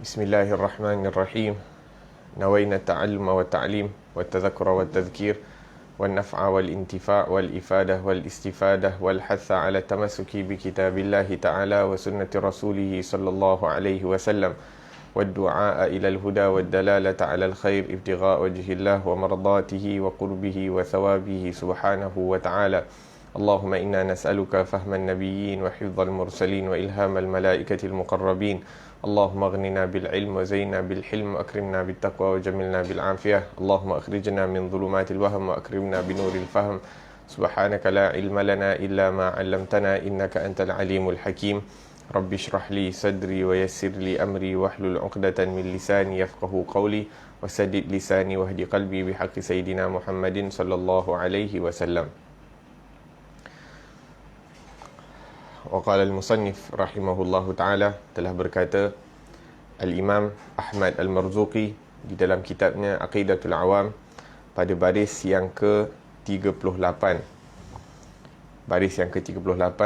بسم الله الرحمن الرحيم. نوينا التعلم والتعليم والتذكر والتذكير والنفع والانتفاع والإفادة والاستفادة والحث على التمسك بكتاب الله تعالى وسنة رسوله صلى الله عليه وسلم والدعاء إلى الهدى والدلالة على الخير ابتغاء وجه الله ومرضاته وقربه وثوابه سبحانه وتعالى. اللهم إنا نسألك فهم النبيين وحفظ المرسلين وإلهام الملائكة المقربين. اللهم اغننا بالعلم وزينا بالحلم وأكرمنا بالتقوى وجملنا بالعافية. اللهم أخرجنا من ظلمات الوهم وأكرمنا بنور الفهم. سبحانك لا علم لنا إلا ما علمتنا إنك أنت العليم الحكيم. رب اشرح لي صدري ويسر لي أمري واحلل عقدة من لساني يفقه قولي وسدد لساني واهد قلبي بحق سيدنا محمد صلى الله عليه وسلم. Waqala al-musannif rahimahullahu ta'ala, telah berkata Al-Imam Ahmad Al-Marzuqi di dalam kitabnya Aqidatul Awam pada baris yang ke-38. Baris yang ke-38,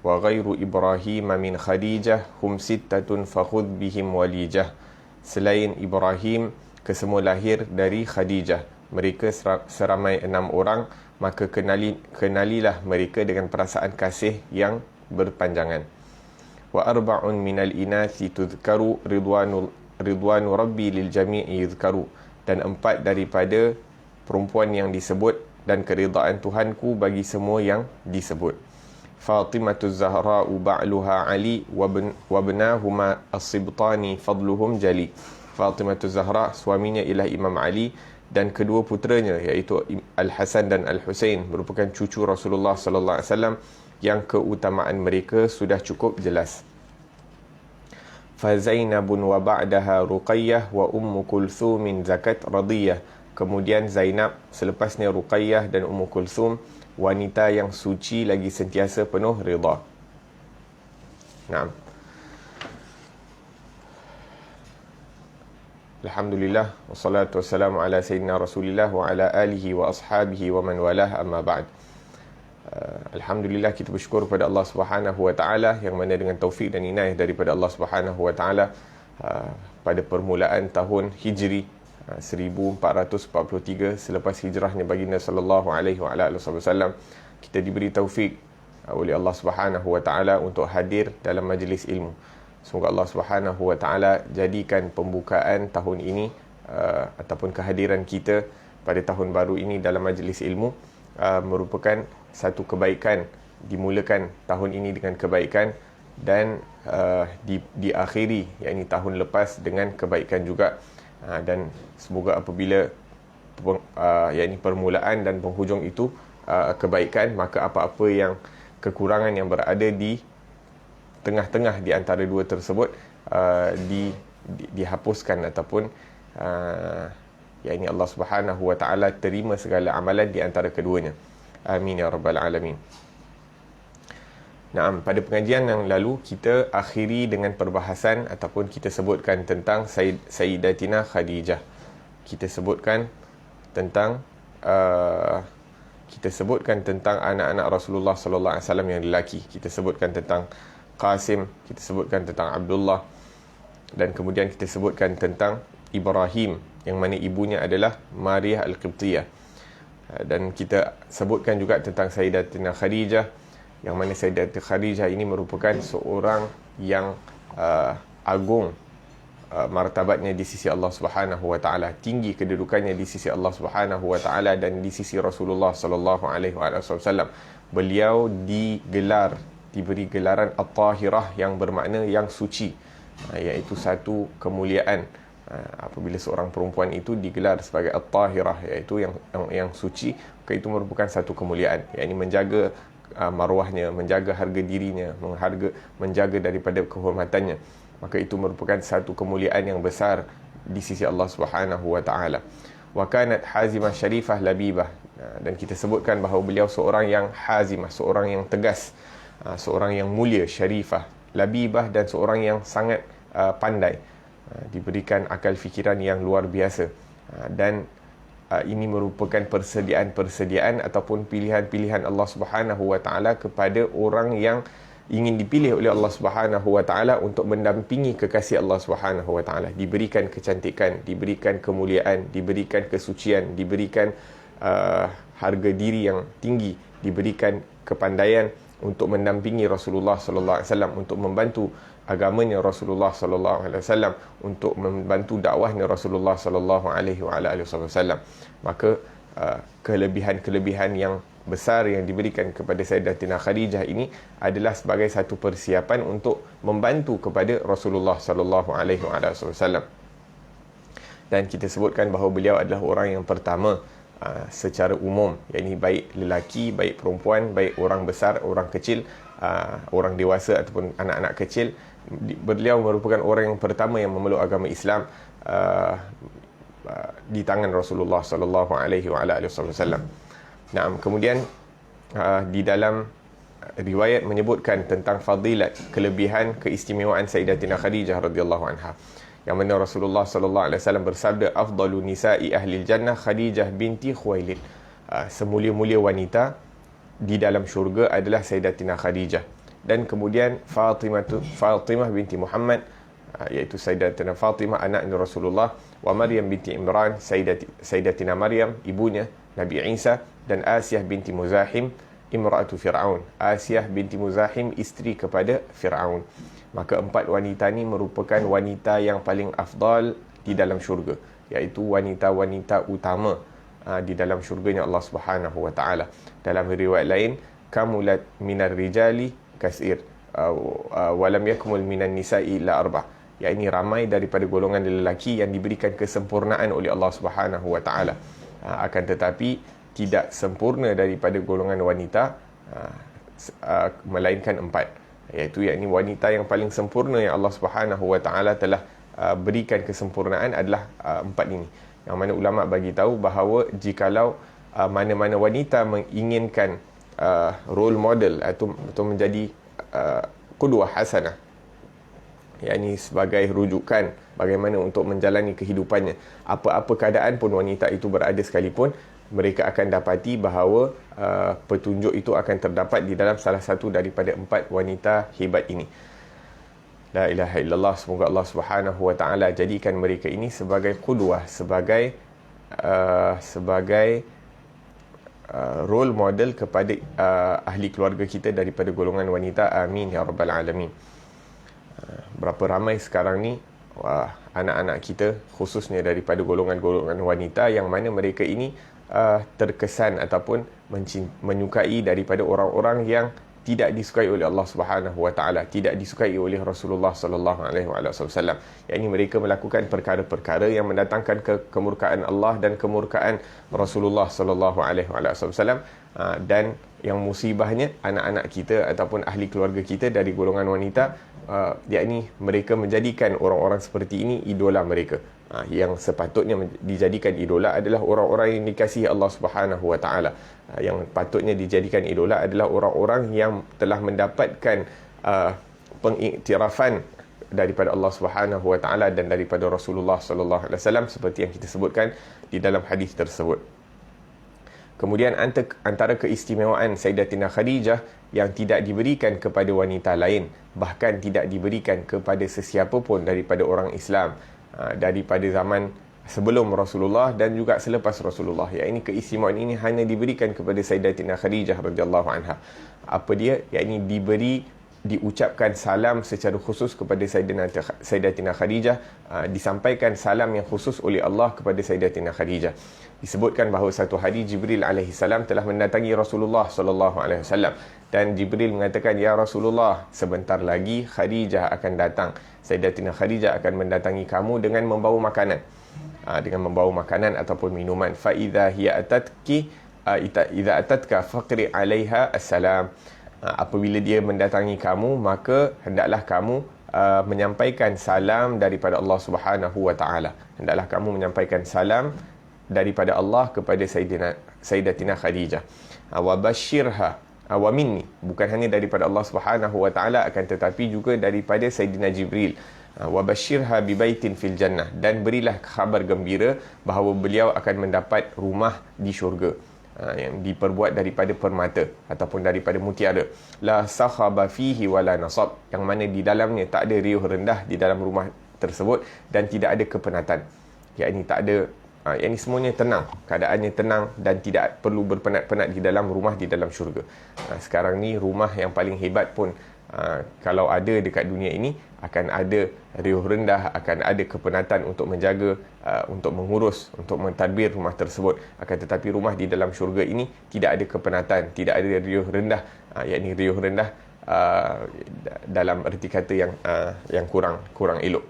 wa ghairu Ibrahim min Khadijah hum sittatun fakhudh bihim walijah. Selain Ibrahim, kesemua lahir dari Khadijah. Mereka seramai 6 orang, maka kenalilah mereka dengan perasaan kasih yang berpanjangan. Wa arba'un minal inathi tudhkaru ridwanu rabbi lil jami'i yudhkaru. Dan 4 daripada perempuan yang disebut dan keridaan Tuhanku bagi semua yang disebut. Fatimatu Zahra'u ba'luha Ali wa benahuma as-sibtani fadluhum jali. Fatimatu Zahra, suaminya ialah Imam Ali, dan kedua puteranya iaitu Al-Hasan dan Al-Husain merupakan cucu Rasulullah sallallahu alaihi wasallam yang keutamaan mereka sudah cukup jelas. Fa Zainabun wa ba'daha Ruqayyah wa Ummu Kulthum zakat radiyah. Kemudian Zainab, selepasnya Ruqayyah dan Ummu Kulthum, wanita yang suci lagi sentiasa penuh rida. Naam. Alhamdulillah wassalatu wassalamu ala sayyidina Rasulillah wa ala alihi wa ashabihi wa man walah, amma ba'd. Alhamdulillah, kita bersyukur kepada Allah Subhanahu wa taala yang mana dengan taufik dan inayah daripada Allah Subhanahu wa taala pada permulaan tahun Hijri 1443 selepas hijrahnya baginda sallallahu alaihi wa alihi wasallam, kita diberi taufik oleh Allah Subhanahu wa taala untuk hadir dalam majlis ilmu. Semoga Allah Subhanahu wa taala jadikan pembukaan tahun ini ataupun kehadiran kita pada tahun baru ini dalam majlis ilmu merupakan satu kebaikan, dimulakan tahun ini dengan kebaikan dan diakhiri yakni tahun lepas dengan kebaikan juga, dan semoga apabila yakni permulaan dan penghujung itu kebaikan, maka apa-apa yang kekurangan yang berada di tengah-tengah di antara dua tersebut dihapuskan ataupun yakni Allah Subhanahu wa taala terima segala amalan di antara keduanya. Amin ya rabbal alamin. Naam, pada pengajian yang lalu kita akhiri dengan perbahasan ataupun kita sebutkan tentang Sayyidatina Khadijah. Kita sebutkan tentang anak-anak Rasulullah sallallahu alaihi wasallam yang lelaki. Kita sebutkan tentang Qasim, kita sebutkan tentang Abdullah, dan kemudian kita sebutkan tentang Ibrahim yang mana ibunya adalah Maryah Al-Qibtiyah. Dan kita sebutkan juga tentang Sayyidatina Khadijah yang mana Sayyidatina Khadijah ini merupakan seorang yang agung martabatnya di sisi Allah Subhanahu wa taala, tinggi kedudukannya di sisi Allah Subhanahu wa taala dan di sisi Rasulullah sallallahu alaihi wasallam. Beliau diberi gelaran At-Tahirah yang bermakna yang suci, iaitu satu kemuliaan apabila seorang perempuan itu digelar sebagai At-Tahirah, iaitu yang suci, maka itu merupakan satu kemuliaan, yakni menjaga maruahnya, menjaga harga dirinya, menjaga daripada kehormatannya, maka itu merupakan satu kemuliaan yang besar di sisi Allah Subhanahu wa taala. Wa kanat hazimah syarifah labibah, dan kita sebutkan bahawa beliau seorang yang hazimah, seorang yang tegas, seorang yang mulia, syarifah, labibah, dan seorang yang sangat pandai, diberikan akal fikiran yang luar biasa, dan ini merupakan persediaan ataupun pilihan-pilihan Allah Subhanahu wa taala kepada orang yang ingin dipilih oleh Allah Subhanahu Wa Taala untuk mendampingi kekasih Allah Subhanahu Wa Taala, diberikan kecantikan, diberikan kemuliaan, diberikan kesucian, diberikan harga diri yang tinggi, diberikan kepandaian untuk mendampingi Rasulullah sallallahu alaihi wasallam, untuk membantu agamanya Rasulullah sallallahu alaihi wasallam, untuk membantu dakwahnya Rasulullah sallallahu alaihi wasallam. Maka kelebihan-kelebihan yang besar yang diberikan kepada Sayyidatina Khadijah ini adalah sebagai satu persiapan untuk membantu kepada Rasulullah sallallahu alaihi wasallam. Dan kita sebutkan bahawa beliau adalah orang yang pertama secara umum, yakni baik lelaki, baik perempuan, baik orang besar, orang kecil, orang dewasa ataupun anak-anak kecil, beliau merupakan orang yang pertama yang memeluk agama Islam di tangan Rasulullah sallallahu alaihi wasallam. Nah, kemudian di dalam riwayat menyebutkan tentang fadilat, kelebihan, keistimewaan Sayyidatina Khadijah radhiyallahu anha, yang mana Rasulullah sallallahu alaihi wasallam bersabda, afdalu nisa'i ahli jannah Khadijah binti Khuwailid. Semulia-mulia wanita di dalam syurga adalah Sayyidatina Khadijah. Dan kemudian Fatimah binti Muhammad, iaitu Sayyidatina Fatimah anaknya Rasulullah, wa Maryam binti Imran, Sayyidatina Maryam ibunya Nabi Isa, dan Asiyah binti Muzahim imra'atu Fir'aun, Asiyah binti Muzahim isteri kepada Fir'aun. Maka empat wanita ni merupakan wanita yang paling afdal di dalam syurga, iaitu wanita-wanita utama di dalam syurganya Allah Subhanahu Wa Taala. Dalam riwayat lain, kamulat minar rijali kasir walam yakmul minan nisa'i illa arba', yakni ramai daripada golongan lelaki yang diberikan kesempurnaan oleh Allah Subhanahu Wa Taala, akan tetapi tidak sempurna daripada golongan wanita melainkan empat, iaitu yakni wanita yang paling sempurna yang Allah Subhanahu Wa Taala telah berikan kesempurnaan adalah empat ini. Yang mana ulama bagi tahu bahawa jikalau mana-mana wanita menginginkan role model atau menjadi qudwah hasanah, yakni sebagai rujukan bagaimana untuk menjalani kehidupannya, apa-apa keadaan pun wanita itu berada sekalipun, mereka akan dapati bahawa petunjuk itu akan terdapat di dalam salah satu daripada empat wanita hebat ini. La ilaha illallah. Semoga Allah Subhanahu Wa Taala jadikan mereka ini sebagai qudwah, sebagai role model kepada ahli keluarga kita daripada golongan wanita. Amin ya rabbal alamin. Berapa ramai sekarang ni anak-anak kita, khususnya daripada golongan-golongan wanita, yang mana mereka ini terkesan ataupun menyukai daripada orang-orang yang tidak disukai oleh Allah Subhanahu Wa Taala, tidak disukai oleh Rasulullah sallallahu alaihi wasallam. Yakni mereka melakukan perkara-perkara yang mendatangkan kemurkaan Allah dan kemurkaan Rasulullah sallallahu alaihi wasallam. Dan yang musibahnya, anak-anak kita ataupun ahli keluarga kita dari golongan wanita, yakni mereka menjadikan orang-orang seperti ini idola mereka. Yang sepatutnya dijadikan idola adalah orang-orang yang dikasihi Allah Subhanahu Wa Taala. Yang patutnya dijadikan idola adalah orang-orang yang telah mendapatkan pengiktirafan daripada Allah Subhanahu Wa Taala dan daripada Rasulullah sallallahu alaihi wasallam, seperti yang kita sebutkan di dalam hadis tersebut. Kemudian antara keistimewaan Sayyidatina Khadijah yang tidak diberikan kepada wanita lain, bahkan tidak diberikan kepada sesiapa pun daripada orang Islam daripada zaman sebelum Rasulullah dan juga selepas Rasulullah, yakni keistimewaan ini hanya diberikan kepada Sayyidatina Khadijah radhiyallahu anha. Apa dia? Yakni diucapkan salam secara khusus kepada Sayyidatina Khadijah, disampaikan salam yang khusus oleh Allah kepada Sayyidatina Khadijah. Disebutkan bahawa satu hari Jibril alaihi salam telah mendatangi Rasulullah sallallahu alaihi wasallam, dan Jibril mengatakan, ya Rasulullah, sebentar lagi Khadijah akan datang. Sayyidatina Khadijah akan mendatangi kamu dengan membawa makanan, ataupun minuman. Fa idza hiya idza atatka faqri 'alaiha assalam. Apabila dia mendatangi kamu, maka hendaklah kamu menyampaikan salam daripada Allah Subhanahu Wa Taala. Hendaklah kamu menyampaikan salam daripada Allah kepada Sayyidatina Khadijah. Wa basyirha wa minni, bukan hanya daripada Allah Subhanahu Wa Taala, akan tetapi juga daripada Sayyidina Jibril. Wa basyirha bi baitin fil jannah, dan berilah khabar gembira bahawa beliau akan mendapat rumah di syurga. yang diperbuat daripada permata ataupun daripada mutiara. La sakhaba fihi wala nasab, yang mana di dalamnya tak ada riuh rendah di dalam rumah tersebut dan tidak ada kepenatan. Yakni tak ada, yakni semuanya tenang, keadaannya tenang dan tidak perlu berpenat-penat di dalam rumah di dalam syurga. Sekarang ni rumah yang paling hebat pun kalau ada dekat dunia ini, akan ada riuh rendah, akan ada kepenatan untuk menjaga, untuk mengurus, untuk mentadbir rumah tersebut. Akan tetapi rumah di dalam syurga ini tidak ada kepenatan, tidak ada riuh rendah, yakni riuh rendah dalam erti kata yang kurang elok.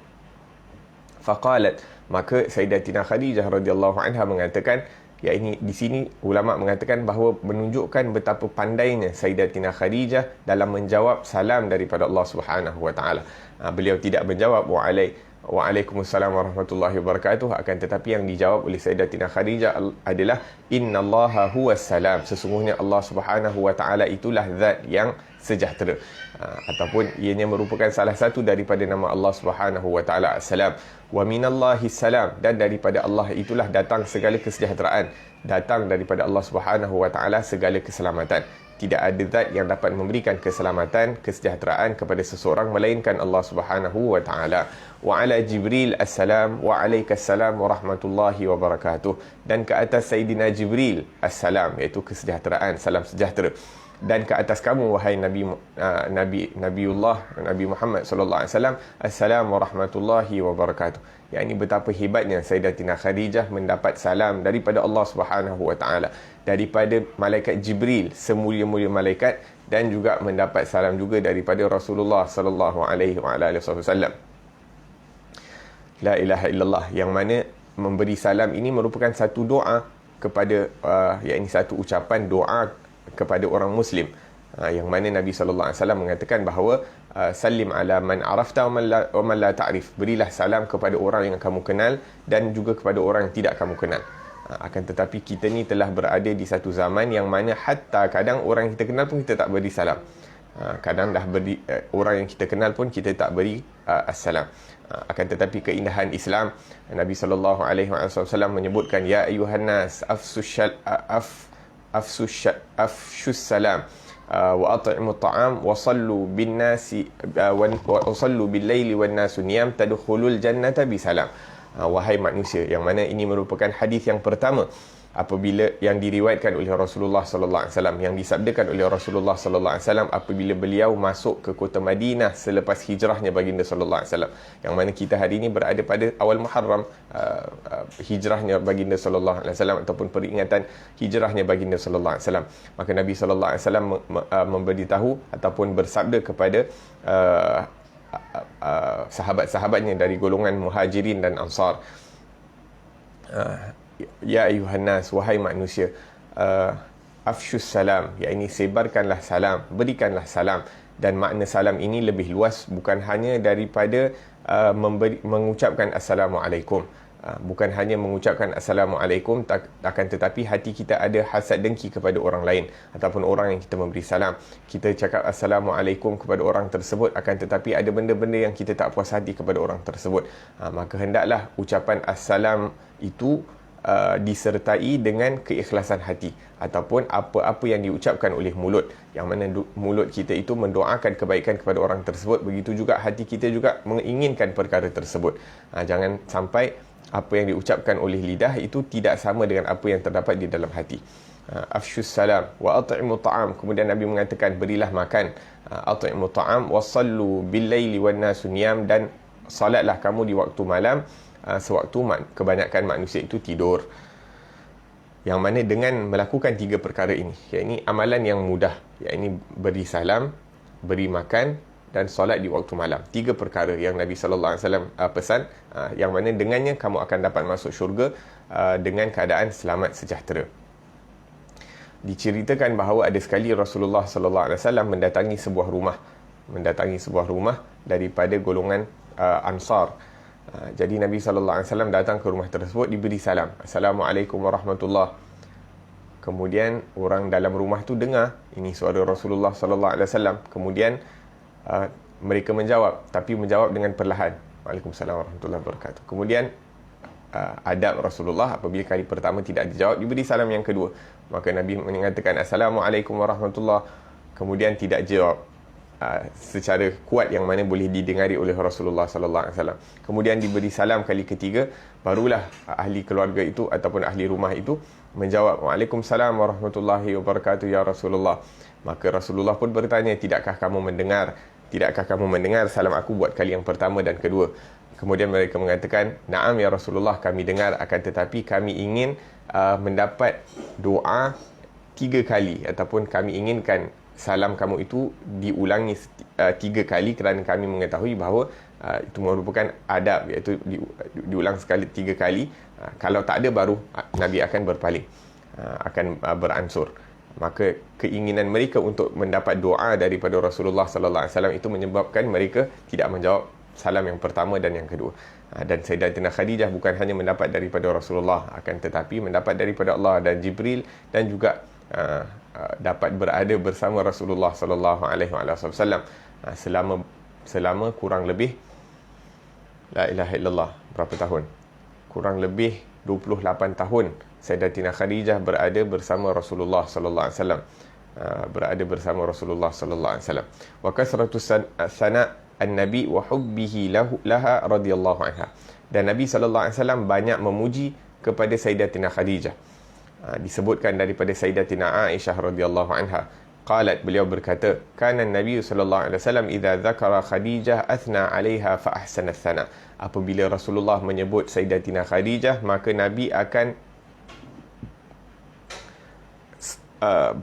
Faqalat, maka Sayyidatina Khadijah radhiyallahu anha mengatakan, yakni di sini ulama mengatakan bahawa menunjukkan betapa pandainya Sayyidatina Khadijah dalam menjawab salam daripada Allah Subhanahu wa taala. Beliau tidak menjawab Waalaikumsalam warahmatullahi wabarakatuh, akan tetapi yang dijawab oleh Sayyidatina Khadijah adalah innallaha huwas salam, sesungguhnya Allah Subhanahu wa taala itulah zat yang sejahtera, ataupun ianya merupakan salah satu daripada nama Allah Subhanahu wa taala as-salam. Wa minallahi salam, dan daripada Allah itulah datang segala kesejahteraan, datang daripada Allah Subhanahu wa taala segala keselamatan. Tidak ada zat yang dapat memberikan keselamatan, kesejahteraan kepada seseorang melainkan Allah Subhanahu wa taala. Wa ala Jibril assalam wa alaikassalam wa rahmatullahi wa barakatuh, dan ke atas Sayyidina Jibril assalam, iaitu kesejahteraan, salam sejahtera, dan ke atas kamu wahai Nabiullah Nabi Muhammad sallallahu alaihi wasallam assalam wa rahmatullahi wa barakatuh. Yang ini betapa hebatnya Sayyidatina Khadijah mendapat salam daripada Allah Subhanahu wa taala, daripada malaikat Jibril, semulia-mulia malaikat, dan juga mendapat salam juga daripada Rasulullah sallallahu alaihi wasallam. La ilaha illallah, yang mana memberi salam ini merupakan satu doa kepada yakni satu ucapan doa kepada orang Muslim, yang mana Nabi SAW mengatakan bahawa salim ala man arafta wa man la ta'rif, berilah salam kepada orang yang kamu kenal dan juga kepada orang yang tidak kamu kenal. Akan tetapi kita ni telah berada di satu zaman yang mana hatta kadang orang yang kita kenal pun kita tak beri salam, kadang dah beri orang yang kita kenal pun kita tak beri assalam. Akan tetapi keindahan Islam, Nabi SAW menyebutkan ya ayyuhan nas afshus salam wa at'imu ta'am wa sallu bin nasi wa sallu bil laili wan nasu niyam tadkhulul jannata bisalam. Wahai manusia, yang mana ini merupakan hadis yang pertama apabila yang diriwayatkan oleh Rasulullah sallallahu alaihi wasallam, yang disabdakan oleh Rasulullah sallallahu alaihi wasallam apabila beliau masuk ke kota Madinah selepas hijrahnya baginda sallallahu alaihi wasallam, yang mana kita hari ini berada pada awal Muharram, hijrahnya baginda sallallahu alaihi wasallam ataupun peringatan hijrahnya baginda sallallahu alaihi wasallam. Maka Nabi sallallahu alaihi wasallam memberitahu ataupun bersabda kepada sahabat-sahabatnya dari golongan Muhajirin dan Ansar, ya ayuhan nas, wahai manusia, afshus salam, iaitu sebarkanlah salam, berikanlah salam. Dan makna salam ini lebih luas, bukan hanya daripada mengucapkan assalamualaikum, bukan hanya mengucapkan assalamualaikum, akan tetapi hati kita ada hasad dengki kepada orang lain ataupun orang yang kita memberi salam. Kita cakap assalamualaikum kepada orang tersebut, akan tetapi ada benda-benda yang kita tak puas hati kepada orang tersebut, maka hendaklah ucapan assalam itu disertai dengan keikhlasan hati ataupun apa-apa yang diucapkan oleh mulut, yang mana mulut kita itu mendoakan kebaikan kepada orang tersebut, begitu juga hati kita juga menginginkan perkara tersebut. Jangan sampai apa yang diucapkan oleh lidah itu tidak sama dengan apa yang terdapat di dalam hati. Afshus salam wa at'imu ta'am, kemudian Nabi mengatakan berilah makan, at'imu ta'am wa sallu bil laili wan nasu niyam, dan salatlah kamu di waktu malam sewaktu kebanyakan manusia itu tidur. Yang mana dengan melakukan tiga perkara ini, iaitu amalan yang mudah, iaitu beri salam, beri makan dan solat di waktu malam. Tiga perkara yang Nabi SAW pesan, yang mana dengannya kamu akan dapat masuk syurga dengan keadaan selamat sejahtera. Diceritakan bahawa ada sekali Rasulullah SAW mendatangi sebuah rumah daripada golongan Ansar. Jadi Nabi SAW datang ke rumah tersebut, diberi salam, Assalamualaikum warahmatullahi. Kemudian orang dalam rumah tu dengar ini suara Rasulullah SAW. Kemudian mereka menjawab, tapi menjawab dengan perlahan, Waalaikumsalam warahmatullahi wabarakatuh. Kemudian adab Rasulullah, apabila kali pertama tidak dijawab, diberi salam yang kedua, Maka Nabi mengatakan Assalamualaikum warahmatullahi, kemudian tidak jawab secara kuat yang mana boleh didengari oleh Rasulullah sallallahu alaihi wasallam. Kemudian diberi salam kali ketiga, barulah ahli keluarga itu ataupun ahli rumah itu menjawab Waalaikumsalam warahmatullahi wabarakatuh ya Rasulullah. Maka Rasulullah pun bertanya, tidakkah kamu mendengar salam aku buat kali yang pertama dan kedua? Kemudian mereka mengatakan, "Na'am ya Rasulullah, kami dengar, akan tetapi kami ingin mendapat doa 3 kali, ataupun kami inginkan salam kamu itu diulangi 3 kali kerana kami mengetahui bahawa itu merupakan adab, iaitu diulang sekali 3 kali. Kalau tak ada, baru Nabi akan berpaling, akan beransur." Maka keinginan mereka untuk mendapat doa daripada Rasulullah sallallahu alaihi wasallam itu menyebabkan mereka tidak menjawab salam yang pertama dan yang kedua. Dan Sayyidatina Khadijah bukan hanya mendapat daripada Rasulullah, akan tetapi mendapat daripada Allah dan Jibril, dan juga dapat berada bersama Rasulullah sallallahu alaihi wasallam selama kurang lebih, la ilaha illallah, berapa tahun? Kurang lebih 28 tahun Sayyidatina Khadijah berada bersama Rasulullah sallallahu alaihi wasallam, berada bersama Rasulullah sallallahu alaihi wasallam. Wa kasratu sana an-nabi wa hubbihi laha radhiyallahu anha. Dan Nabi sallallahu alaihi wasallam banyak memuji kepada Sayyidatina Khadijah. Disebutkan daripada Sayyidatina Aisyah radhiyallahu anha, qalat, beliau berkata, kana Nabi sallallahu alaihi wasallam idza dzakara Khadijah athna 'alaiha fa ahsana ath-thana. Apabila Rasulullah menyebut Sayyidatina Khadijah, maka Nabi akan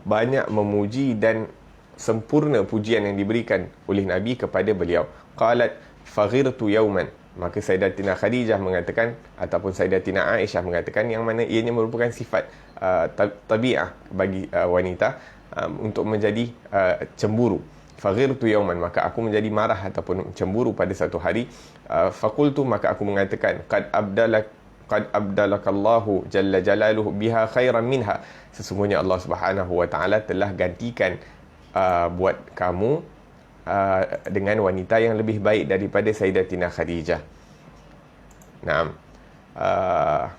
banyak memuji dan sempurna pujian yang diberikan oleh Nabi kepada beliau. Qalat faghirtu yawman. Maka Sayyidatina Khadijah mengatakan, ataupun Sayyidatina Aisyah mengatakan, yang mana ianya merupakan sifat tabi'ah bagi wanita, untuk menjadi cemburu. Faghirtu yawman, maka aku menjadi marah ataupun cemburu pada satu hari. Faqultu, maka aku mengatakan, qad abdalakallahu jalla jalaluhu biha khairan minha. Sesungguhnya Allah Subhanahu wa taala telah gantikan buat kamu dengan wanita yang lebih baik daripada Sayyidatina Khadijah. Naam.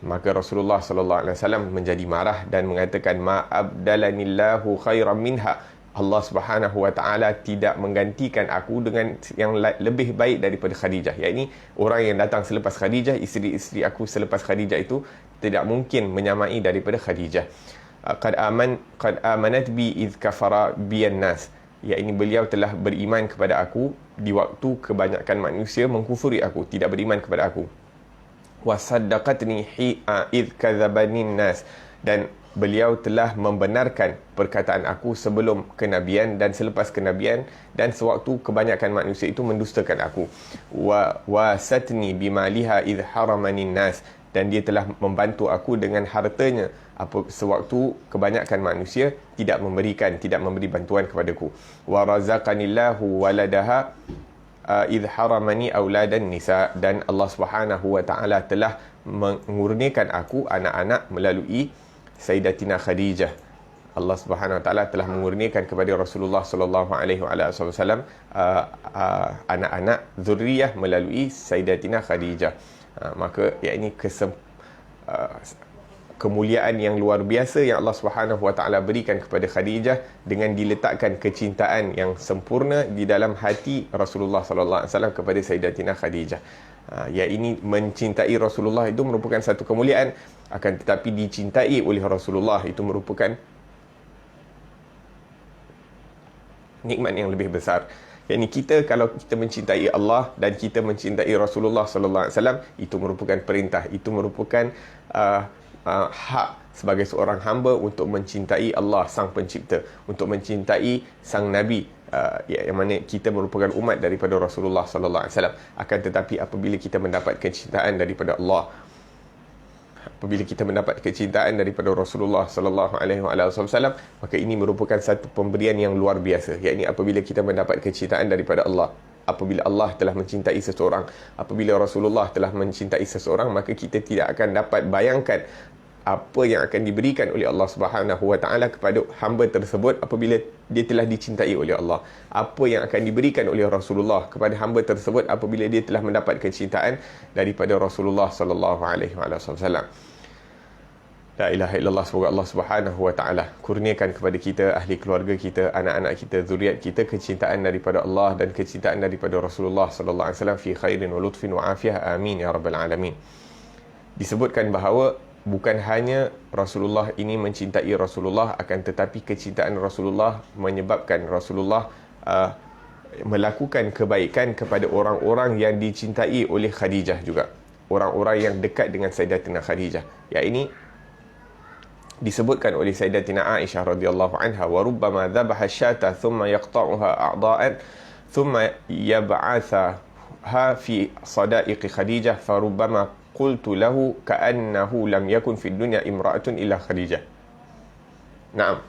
Maka Rasulullah sallallahu alaihi wasallam menjadi marah dan mengatakan, ma abdalanillahu khairan minha. Allah Subhanahu wa taala tidak menggantikan aku dengan yang lebih baik daripada Khadijah. Yakni orang yang datang selepas Khadijah, isteri-isteri aku selepas Khadijah itu tidak mungkin menyamai daripada Khadijah. Qad amanat bi iz kafara biyan nas. Yakni beliau telah beriman kepada aku di waktu kebanyakan manusia mengkufuri aku, tidak beriman kepada aku. Wa saddaqatni iz kadzabanin nas. Dan beliau telah membenarkan perkataan aku sebelum kenabian dan selepas kenabian, dan sewaktu kebanyakan manusia itu mendustakan aku. Wa wasatni bimaliha idh haramanin nas. Dan dia telah membantu aku dengan hartanya sewaktu kebanyakan manusia tidak memberi bantuan kepadaku. Wa razaqanillahu waladaha idh haramani auladan nisa. Dan Allah Subhanahu wa taala telah mengurniakan aku anak-anak melalui Sayyidatina Khadijah. Allah Subhanahu wa taala telah mengurniakan kepada Rasulullah sallallahu alaihi wasallam anak-anak zurriyah melalui Sayyidatina Khadijah. Maka yakni kemuliaan yang luar biasa yang Allah Subhanahu wa taala berikan kepada Khadijah dengan diletakkan kecintaan yang sempurna di dalam hati Rasulullah sallallahu alaihi wasallam kepada Sayyidatina Khadijah. Ini mencintai Rasulullah itu merupakan satu kemuliaan, akan tetapi dicintai oleh Rasulullah itu merupakan nikmat yang lebih besar. Yani kita, kalau kita mencintai Allah dan kita mencintai Rasulullah sallallahu alaihi wasallam, itu merupakan perintah, itu merupakan hak sebagai seorang hamba untuk mencintai Allah sang pencipta, untuk mencintai sang nabi, yang mana kita merupakan umat daripada Rasulullah sallallahu alaihi wasallam. Akan tetapi apabila kita mendapat kecintaan daripada Allah, apabila kita mendapat kecintaan daripada Rasulullah sallallahu alaihi wasallam, maka ini merupakan satu pemberian yang luar biasa. Yakni apabila kita mendapat kecintaan daripada Allah, apabila Allah telah mencintai seseorang, apabila Rasulullah telah mencintai seseorang, maka kita tidak akan dapat bayangkan apa yang akan diberikan oleh Allah Subhanahu wa taala kepada hamba tersebut apabila dia telah dicintai oleh Allah. Apa yang akan diberikan oleh Rasulullah kepada hamba tersebut apabila dia telah mendapat kecintaan daripada Rasulullah sallallahu alaihi wasallam. La ilaha illallah. Semoga Allah Subhanahu wa taala kurniakan kepada kita, ahli keluarga kita, anak-anak kita, zuriat kita kecintaan daripada Allah dan kecintaan daripada Rasulullah sallallahu alaihi wasallam fi khairin wa lutfin wa afiyah. Amin ya rabbal alamin. Disebutkan bahawa bukan hanya Rasulullah ini mencintai Rasulullah, akan tetapi kecintaan Rasulullah menyebabkan Rasulullah melakukan kebaikan kepada orang-orang yang dicintai oleh Khadijah juga. Orang-orang yang dekat dengan Sayyidatina Khadijah. Ya, ini disebutkan oleh Sayyidatina Aisyah radhiyallahu anha, wa rubbama dhabaha syata thumma yaqta'uha a'dha'an thumma yab'athaha fi sadaiqi Khadijah fa rubbama qultu lahu ka'annahu lam yakun fid dunya imra'atun illa Khadijah. Naam.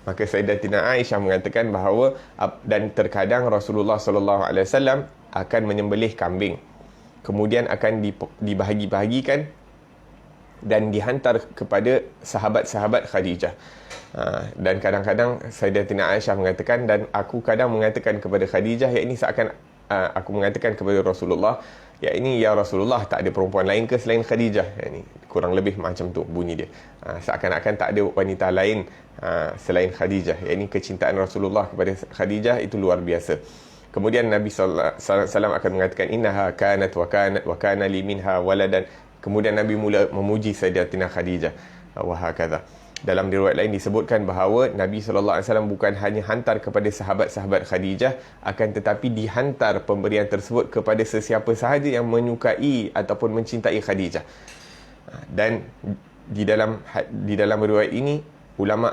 Maka Sayyidatina Aisyah mengatakan bahawa dan terkadang Rasulullah sallallahu alaihi wasallam akan menyembelih kambing, kemudian akan dibahagi-bahagikan dan dihantar kepada sahabat-sahabat Khadijah. Dan kadang-kadang Sayyidatina Aisyah mengatakan, dan aku kadang mengatakan kepada Khadijah, yakni seakan aku mengatakan kepada Rasulullah, yakni ya Rasulullah, tak ada perempuan lain ke selain Khadijah? Yakni kurang lebih macam tu bunyi dia. Seakan-akan tak ada wanita lain selain Khadijah. Yakni kecintaan Rasulullah kepada Khadijah itu luar biasa. Kemudian Nabi sallallahu alaihi wasallam akan mengatakan, innaha kanat wa kana li minha waladan. Kemudian Nabi mula memuji Sayyidatina Khadijah. Wa hakadha. Dalam riwayat lain disebutkan bahawa Nabi SAW bukan hanya hantar kepada sahabat-sahabat Khadijah, akan tetapi dihantar pemberian tersebut kepada sesiapa sahaja yang menyukai ataupun mencintai Khadijah. Dan di dalam riwayat ini ulama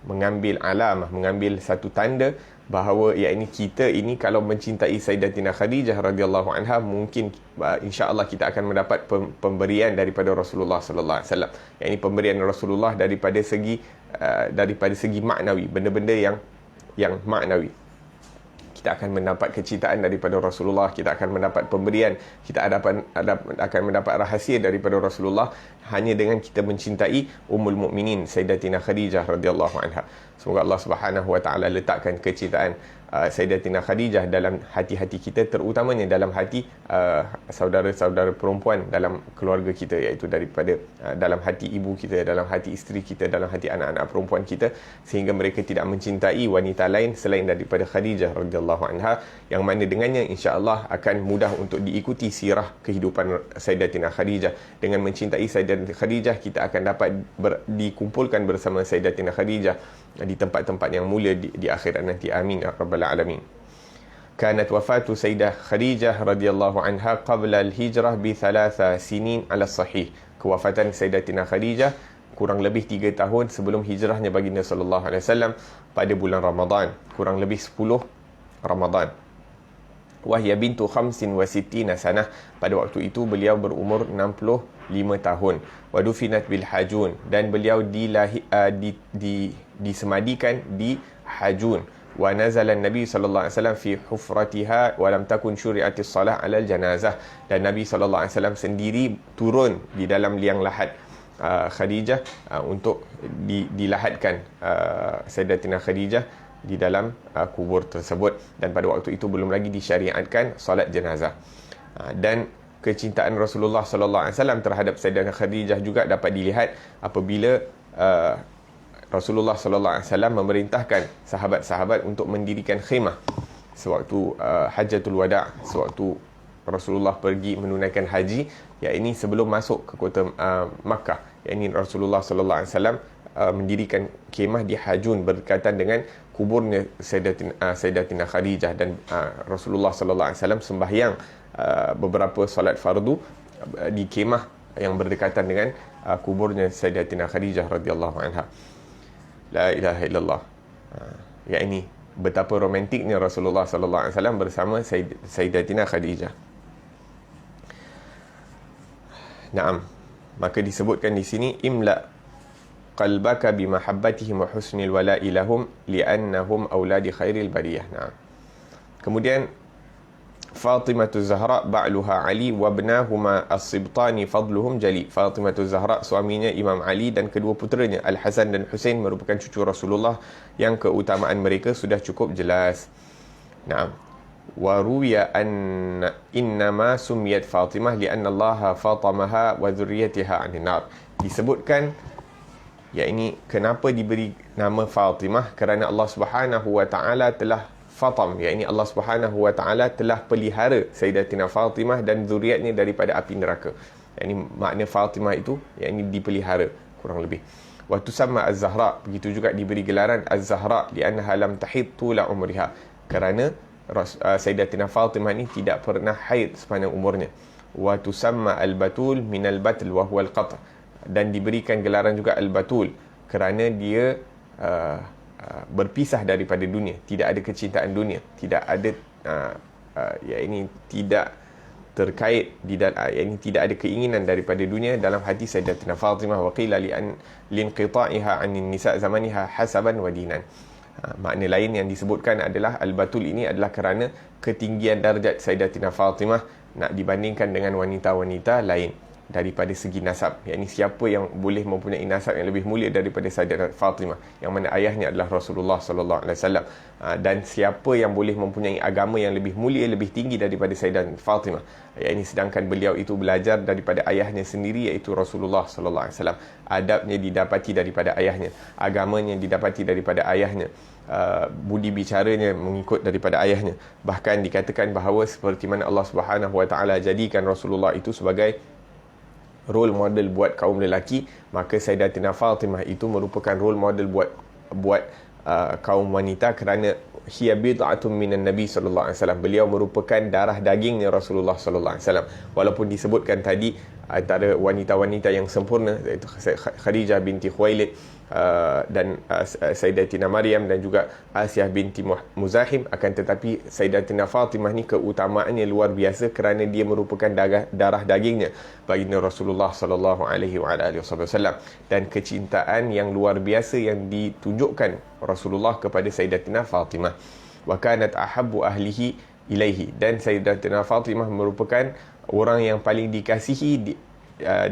mengambil alamah, mengambil satu tanda bahawa yakni kita ini kalau mencintai Sayyidatina Khadijah radhiyallahu anha, mungkin insya-Allah kita akan mendapat pemberian daripada Rasulullah sallallahu alaihi wasallam. Yakni pemberian Rasulullah daripada segi maknawi, benda-benda yang maknawi. Kita akan mendapat kecintaan daripada Rasulullah, kita akan mendapat pemberian, kita akan mendapat rahsia daripada Rasulullah hanya dengan kita mencintai Ummul Mukminin Sayyidatina Khadijah radhiyallahu anha. Semoga Allah Subhanahu wa taala letakkan kecintaan Sayyidatina Khadijah dalam hati-hati kita, terutamanya dalam hati saudara-saudara perempuan dalam keluarga kita, iaitu daripada dalam hati ibu kita, dalam hati isteri kita, dalam hati anak-anak perempuan kita, sehingga mereka tidak mencintai wanita lain selain daripada Khadijah radhiyallahu anha, yang mana dengannya insya-Allah akan mudah untuk diikuti sirah kehidupan Sayyidatina Khadijah. Dengan mencintai Sayyidatina Khadijah, kita akan dapat dikumpulkan bersama Sayyidatina Khadijah di tempat-tempat yang mulia di akhirat nanti. Amin ya rabbal alamin. Kanat wafatu Sayyidah Khadijah radhiyallahu anha qabla al-hijrah bi 3 sinin ala sahih. Kewafatan Sayyidatina Khadijah kurang lebih 3 tahun sebelum hijrahnya baginda sallallahu alaihi wasallam pada bulan Ramadan, kurang lebih 10 Ramadan. Wahya bintu 65 sanah. Pada waktu itu beliau berumur 65 tahun. Wadufinat bil Hajun, dan beliau disemadikan di Hajun. Wa nazala Nabi sallallahu alaihi wasallam fi hufratiha wa lam takun syuri'atis salah 'ala al-janazah. Dan Nabi sallallahu alaihi wasallam sendiri turun di dalam liang lahat Khadijah untuk dilahatkan Sayyidatina Khadijah di dalam kubur tersebut, dan pada waktu itu belum lagi disyariatkan solat jenazah. Dan kecintaan Rasulullah sallallahu alaihi wasallam terhadap Sayyidatina Khadijah juga dapat dilihat apabila Rasulullah sallallahu alaihi wasallam memerintahkan sahabat-sahabat untuk mendirikan khemah sewaktu Hajjatul Wada', sewaktu Rasulullah pergi menunaikan haji, yakni sebelum masuk ke kota Makkah. Yakni Rasulullah sallallahu alaihi wasallam mendirikan khemah di Hajun berdekatan dengan kuburnya Sayyidatina Khadijah, dan Rasulullah sallallahu alaihi wasallam sembahyang beberapa solat fardu di khemah yang berdekatan dengan kuburnya Sayyidatina Khadijah radhiyallahu anha. La ilaha illallah. Yakni betapa romantiknya Rasulullah sallallahu alaihi wasallam bersama Sayyidatina Khadijah. Naam. Maka disebutkan di sini, imla qalbaka bimahabbatihim wa husnil wala'i lahum li'annahum auladi khairil bariyah. Naam. Kemudian Fatimah Zahra ba'luha Ali wa ibnahuma as-sibtani fadluhum jali. Fatimah Zahra suaminya Imam Ali dan kedua puteranya Al-Hasan dan Husain merupakan cucu Rasulullah yang keutamaan mereka sudah cukup jelas. Naam. wa ruwiya anna innama sumiyat Fatimah li'anna Allah fatamaha wa dhurriyyataha 'anil nar. Disebutkan yakni kenapa diberi nama Fatimah, kerana Allah Subhanahu wa taala telah fatam, yakni Allah Subhanahu wa taala telah pelihara Sayyidatina Fatimah dan zuriatnya daripada api neraka. Yakni makna Fatimah itu yakni dipelihara kurang lebih. Wa tusamma Az-Zahra, begitu juga diberi gelaran Az-Zahra li'annaha lam tahid tula umriha, kerana Sayyidatina Fatimah ni tidak pernah haid sepanjang umurnya. Wa tusamma Al-Batul min Al-Batl wa huwa Al-Qat', dan diberikan gelaran juga Al-Batul kerana dia berpisah daripada dunia, tidak ada kecintaan dunia, tidak ada ini tidak terkait ini tidak ada keinginan daripada dunia dalam hati Sayyidatina Fatimah. Wa qila linqita'iha 'anil nisa' zamaniha hasaban wa dinan. Makna lain yang disebutkan adalah Al-Batul ini adalah kerana ketinggian darjat Sayyidatina Fatimah nak dibandingkan dengan wanita-wanita lain daripada segi nasab, yakni siapa yang boleh mempunyai nasab yang lebih mulia daripada Sayyidatina Fatimah, yang mana ayahnya adalah Rasulullah sallallahu alaihi wasallam, dan siapa yang boleh mempunyai agama yang lebih mulia, lebih tinggi daripada Sayyidatina Fatimah, yakni sedangkan beliau itu belajar daripada ayahnya sendiri, iaitu Rasulullah sallallahu alaihi wasallam. Adabnya didapati daripada ayahnya, agamanya didapati daripada ayahnya, budi bicaranya mengikut daripada ayahnya. Bahkan dikatakan bahawa seperti mana Allah Subhanahu wa taala jadikan Rasulullah itu sebagai role model buat kaum lelaki, maka Sayyidatina Fatimah itu merupakan role model buat kaum wanita, kerana hiya bid'atun minan Nabi sallallahu alaihi wasallam. Beliau merupakan darah dagingnya Rasulullah sallallahu alaihi wasallam. Walaupun disebutkan tadi antara wanita-wanita yang sempurna iaitu Khadijah binti Khuwailid dan Sayyidatina Maryam dan juga Asiyah binti Muzahim, akan tetapi Sayyidatina Fatimah ni keutamaannya luar biasa kerana dia merupakan darah dagingnya baginda Rasulullah sallallahu alaihi wasallam, dan kecintaan yang luar biasa yang ditunjukkan Rasulullah kepada Sayyidatina Fatimah. Wa kanat ahabbu ahlihi ilaihi, dan Sayyidatina Fatimah merupakan orang yang paling dikasihi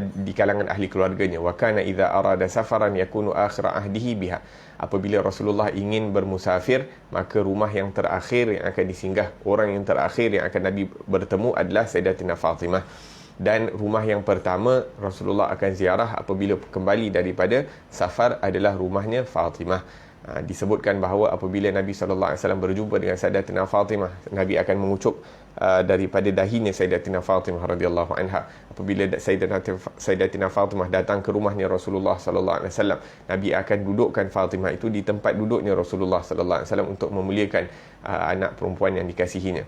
di kalangan ahli keluarganya. Wa kana idza arada safaran yakunu akhir ahdihi biha. Apabila Rasulullah ingin bermusafir, maka rumah yang terakhir yang akan disinggah, orang yang terakhir yang akan Nabi bertemu adalah Sayyidatina Fatimah. Dan rumah yang pertama Rasulullah akan ziarah apabila kembali daripada safar adalah rumahnya Fatimah. Disebutkan bahawa apabila Nabi SAW berjumpa dengan Sayyidatina Fatimah, Nabi akan mengucup daripada dahinya Sayyidatina Fatimah radhiyallahu anha. Apabila Sayyidatina Fatimah datang ke rumahnya Rasulullah SAW, Nabi akan dudukkan Fatimah itu di tempat duduknya Rasulullah SAW untuk memuliakan anak perempuan yang dikasihinya.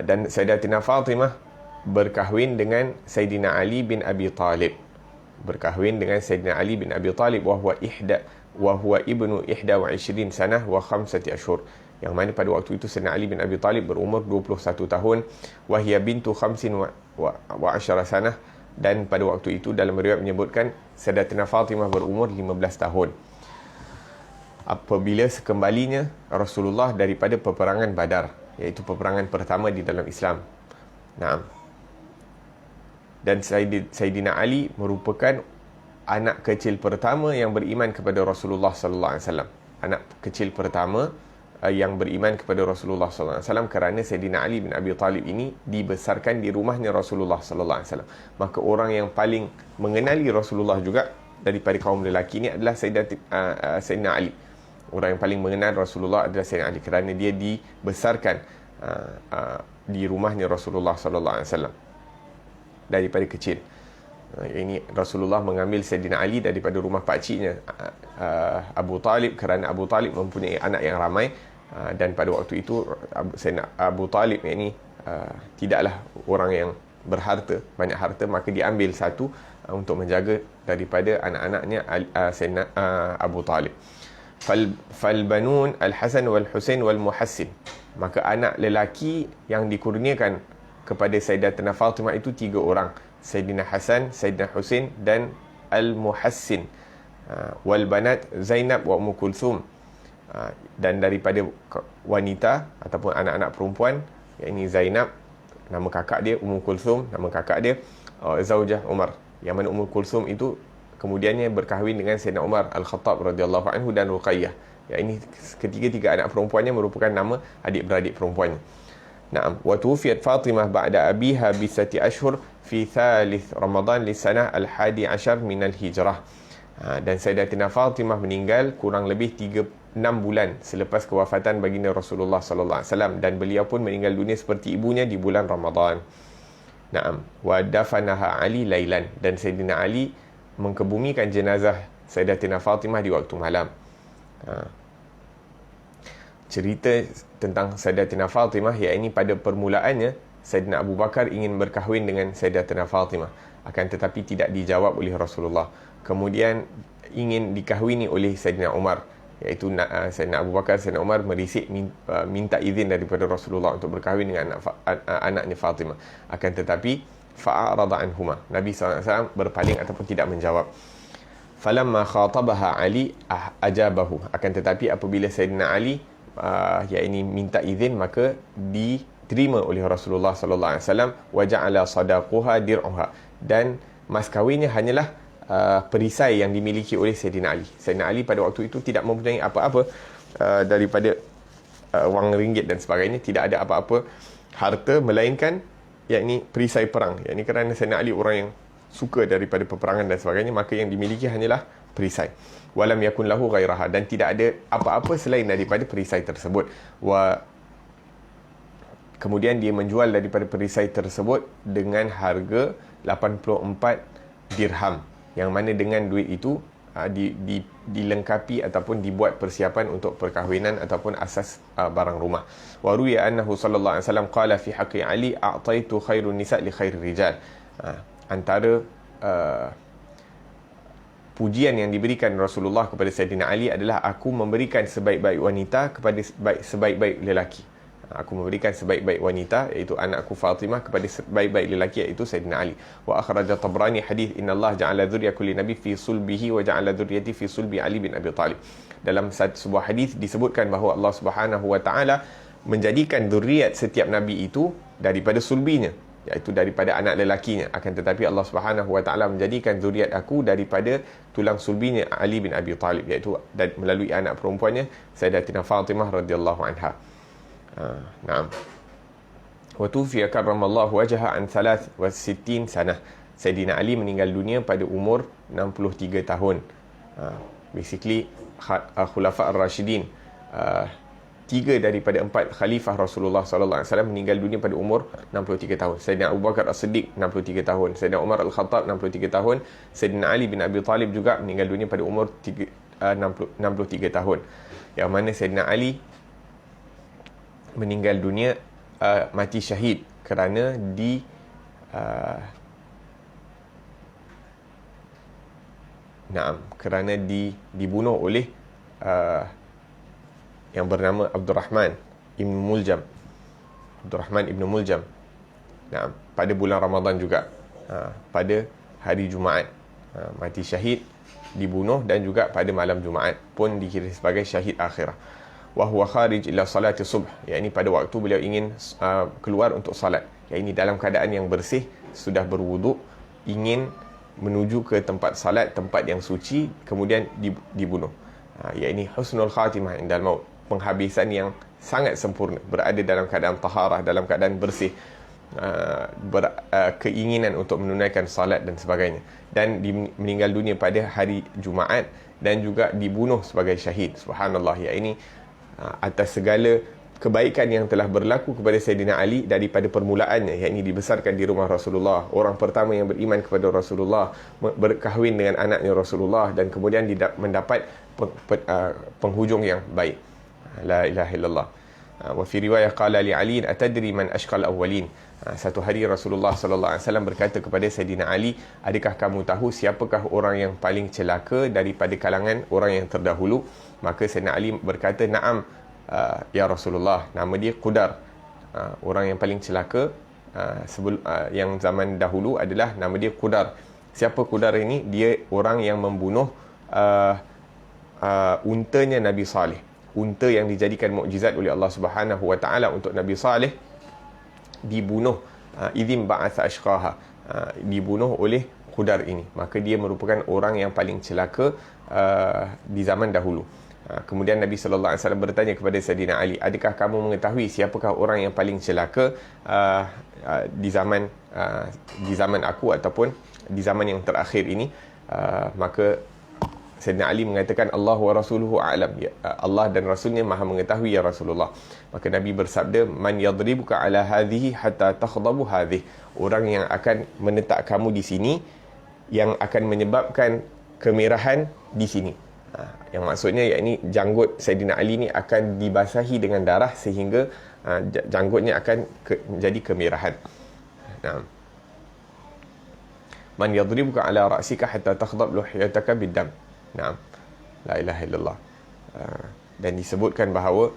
Dan Sayyidatina Fatimah berkahwin dengan Sayyidina Ali bin Abi Talib. Berkahwin dengan Sayyidina Ali bin Abi Talib, wa huwa ibnu 21 sanah wa 5 ashhur, yang mana pada waktu itu Sayyidina Ali bin Abi Talib berumur 21 tahun, wa hiya bintu 15 wa 10 sanah, dan pada waktu itu dalam riwayat menyebutkan Sayyidatina Fatimah berumur 15 tahun apabila sekembalinya Rasulullah daripada peperangan Badar, iaitu peperangan pertama di dalam Islam. Naam. Dan Sayyidina Ali merupakan anak kecil pertama yang beriman kepada Rasulullah sallallahu alaihi wasallam. Anak kecil pertama yang beriman kepada Rasulullah sallallahu alaihi wasallam, kerana Sayyidina Ali bin Abi Talib ini dibesarkan di rumahnya Rasulullah sallallahu alaihi wasallam. Maka orang yang paling mengenali Rasulullah juga daripada kaum lelaki ini adalah Sayyidina Ali. Orang yang paling mengenal Rasulullah adalah Sayyidina Ali, kerana dia dibesarkan di rumahnya Rasulullah sallallahu alaihi wasallam daripada kecil. Ini Rasulullah mengambil Sayyidina Ali daripada rumah pakciknya Abu Talib, kerana Abu Talib mempunyai anak yang ramai, dan pada waktu itu Sayyidina Abu Talib ini tidaklah orang yang berharta, banyak harta, maka diambil satu untuk menjaga daripada anak-anaknya Sayyidina Abu Talib. Fal banun Al-Hasan wal Husain wal Muhassin, maka anak lelaki yang dikurniakan kepada Sayyidatina Fatimah itu 3 orang, Sayyidina Hasan, Sayyidina Husain dan Al-Muhassin. Wal banat Zainab wa Ummu Kulthum, dan daripada wanita ataupun anak-anak perempuan, yakni Zainab nama kakak dia, Ummu Kulthum nama kakak dia, Zaujah Umar, yang mana Ummu Kulthum itu kemudiannya berkahwin dengan Sayyidina Umar Al-Khattab radhiyallahu anhu dan Ruqayyah. Ya, ini ketiga-tiga anak perempuannya merupakan nama adik-beradik perempuannya. Na'am. Wa tuwfiyat Fatimah ba'da abiha bi 1 ashhur fi thalith Ramadan li sanah al-11 min al-hijrah. Dan Sayyidatina Fatimah meninggal kurang lebih 6 bulan selepas kewafatan baginda Rasulullah sallallahu alaihi wasallam, dan beliau pun meninggal dunia seperti ibunya di bulan Ramadan. Na'am. Wa dafanaha Ali lailan, dan Sayyidina Ali mengkebumikan jenazah Sayyidatina Fatimah di waktu malam. Cerita tentang Sayyidatina Fatimah, iaitu pada permulaannya Sayyidina Abu Bakar ingin berkahwin dengan Sayyidatina Fatimah, akan tetapi tidak dijawab oleh Rasulullah. Kemudian ingin dikahwini oleh Sayyidina Umar, iaitu Sayyidina Abu Bakar, Sayyidina Umar merisik minta izin daripada Rasulullah untuk berkahwin dengan anaknya Fatimah, akan tetapi fa'arada anhuma, Nabi SAW berpaling ataupun tidak menjawab. Falamma khatabaha Ali ajabahu, akan tetapi apabila Sayyidina Ali iaitu minta izin, maka diterima oleh Rasulullah sallallahu alaihi wasallam. Wa ja'ala sadaquha dir'uha, dan mas kahwinnya hanyalah perisai yang dimiliki oleh Sayyidina Ali. Sayyidina Ali pada waktu itu tidak mempunyai apa-apa daripada wang ringgit dan sebagainya, tidak ada apa-apa harta melainkan yakni perisai perang. Yakni kerana Sayyidina Ali orang yang suka daripada peperangan dan sebagainya, maka yang dimiliki hanyalah perisai. Walam yakun lahu ghairaha, dan tidak ada apa-apa selain daripada perisai tersebut. Kemudian dia menjual daripada perisai tersebut dengan harga 84 dirham, yang mana dengan duit itu dilengkapi ataupun dibuat persiapan untuk perkahwinan ataupun asas barang rumah. Wa ruwiya annahu sallallahu alaihi wasallam qala fi haqqi Ali a'taitu khairun nisa' li khairir rijal. Antara pujian yang diberikan Rasulullah kepada Sayyidina Ali adalah, aku memberikan sebaik-baik wanita kepada sebaik-baik lelaki. Aku memberikan sebaik-baik wanita, iaitu anakku Fatimah, kepada sebaik-baik lelaki, iaitu Sayyidina Ali. Wa akhraja Tabrani hadith inna Allah ja'ala dhurriya kulli nabi fi sulbihi wa ja'ala dhurriyyati fi sulbi Ali bin Abi Talib. Dalam sebuah hadith disebutkan bahawa Allah Subhanahu wa taala menjadikan zuriat setiap nabi itu daripada sulbinya, iaitu daripada anak lelakinya. Akan tetapi Allah Subhanahu wa taala menjadikan zuriat aku daripada tulang sulbinya Ali bin Abi Talib, iaitu melalui anak perempuannya Sayyidatina Fatimah radhiyallahu anha. Naam. Wa tufiya karramallahu wajhaha an 63 sanah. Sayyidina Ali meninggal dunia pada umur 63 tahun. Basically Khulafa ar-Rashidin, 3 daripada 4 khalifah Rasulullah sallallahu alaihi wasallam meninggal dunia pada umur 63 tahun. Sayyidina Abu Bakar As-Siddiq 63 tahun, Sayyidina Umar Al-Khattab 63 tahun, Sayyidina Ali bin Abi Talib juga meninggal dunia pada umur 63 tahun. Yang mana Sayyidina Ali meninggal dunia mati syahid kerana dibunuh oleh yang bernama Abdurrahman Ibn Muljam. Pada bulan Ramadan juga, pada hari Jumaat, mati syahid, dibunuh, dan juga pada malam Jumaat pun dikira sebagai syahid akhirah. Wa huwa kharij ila salati subh, iaitu pada waktu beliau ingin keluar untuk salat, iaitu dalam keadaan yang bersih, sudah berwuduk, ingin menuju ke tempat salat, tempat yang suci, kemudian dibunuh. Iaitu husnul khatimah indal maut, penghabisan yang sangat sempurna, berada dalam keadaan taharah, dalam keadaan bersih, keinginan untuk menunaikan salat dan sebagainya, dan meninggal dunia pada hari Jumaat, dan juga dibunuh sebagai syahid. Subhanallah, iaitu atas segala kebaikan yang telah berlaku kepada Sayyidina Ali daripada permulaannya, iaitu dibesarkan di rumah Rasulullah, orang pertama yang beriman kepada Rasulullah, berkahwin dengan anaknya Rasulullah, dan kemudian mendapat penghujung yang baik. La ilaha illallah. Wa fi riwayah qala li Ali atadri man ashqal awwalin. Satu hari Rasulullah sallallahu alaihi wasallam berkata kepada Sayyidina Ali, adakah kamu tahu siapakah orang yang paling celaka daripada kalangan orang yang terdahulu? Maka Sayyidina Ali berkata, na'am ya Rasulullah, nama dia Qudar. Orang yang paling celaka yang zaman dahulu adalah nama dia Qudar. Siapa Qudar ini? Dia orang yang membunuh untanya Nabi Saleh. Unta yang dijadikan mukjizat oleh Allah Subhanahu wa taala untuk Nabi Saleh dibunuh, idzim ba'atha ashqaha, dibunuh oleh Qudar ini. Maka dia merupakan orang yang paling celaka di zaman dahulu. Kemudian Nabi sallallahu alaihi wasallam bertanya kepada Saidina Ali, adakah kamu mengetahui siapakah orang yang paling celaka di zaman aku ataupun di zaman yang terakhir ini? Maka Saidina Ali mengatakan, Allah wa rasuluhu a'lam, Allah dan Rasulnya maha mengetahui ya Rasulullah. Maka Nabi bersabda, man yadribuka ala hadhihi hatta takhdabu hadhih, orang yang akan menetap kamu di sini, yang akan menyebabkan kemerahan di sini. Yang maksudnya yakni janggut Saidina Ali ni akan dibasahi dengan darah sehingga janggutnya akan menjadi kemerahan. Man yadribuka ala ra'sika hatta takhdab luhyataka biddam. La ilaha illallah. Dan disebutkan bahawa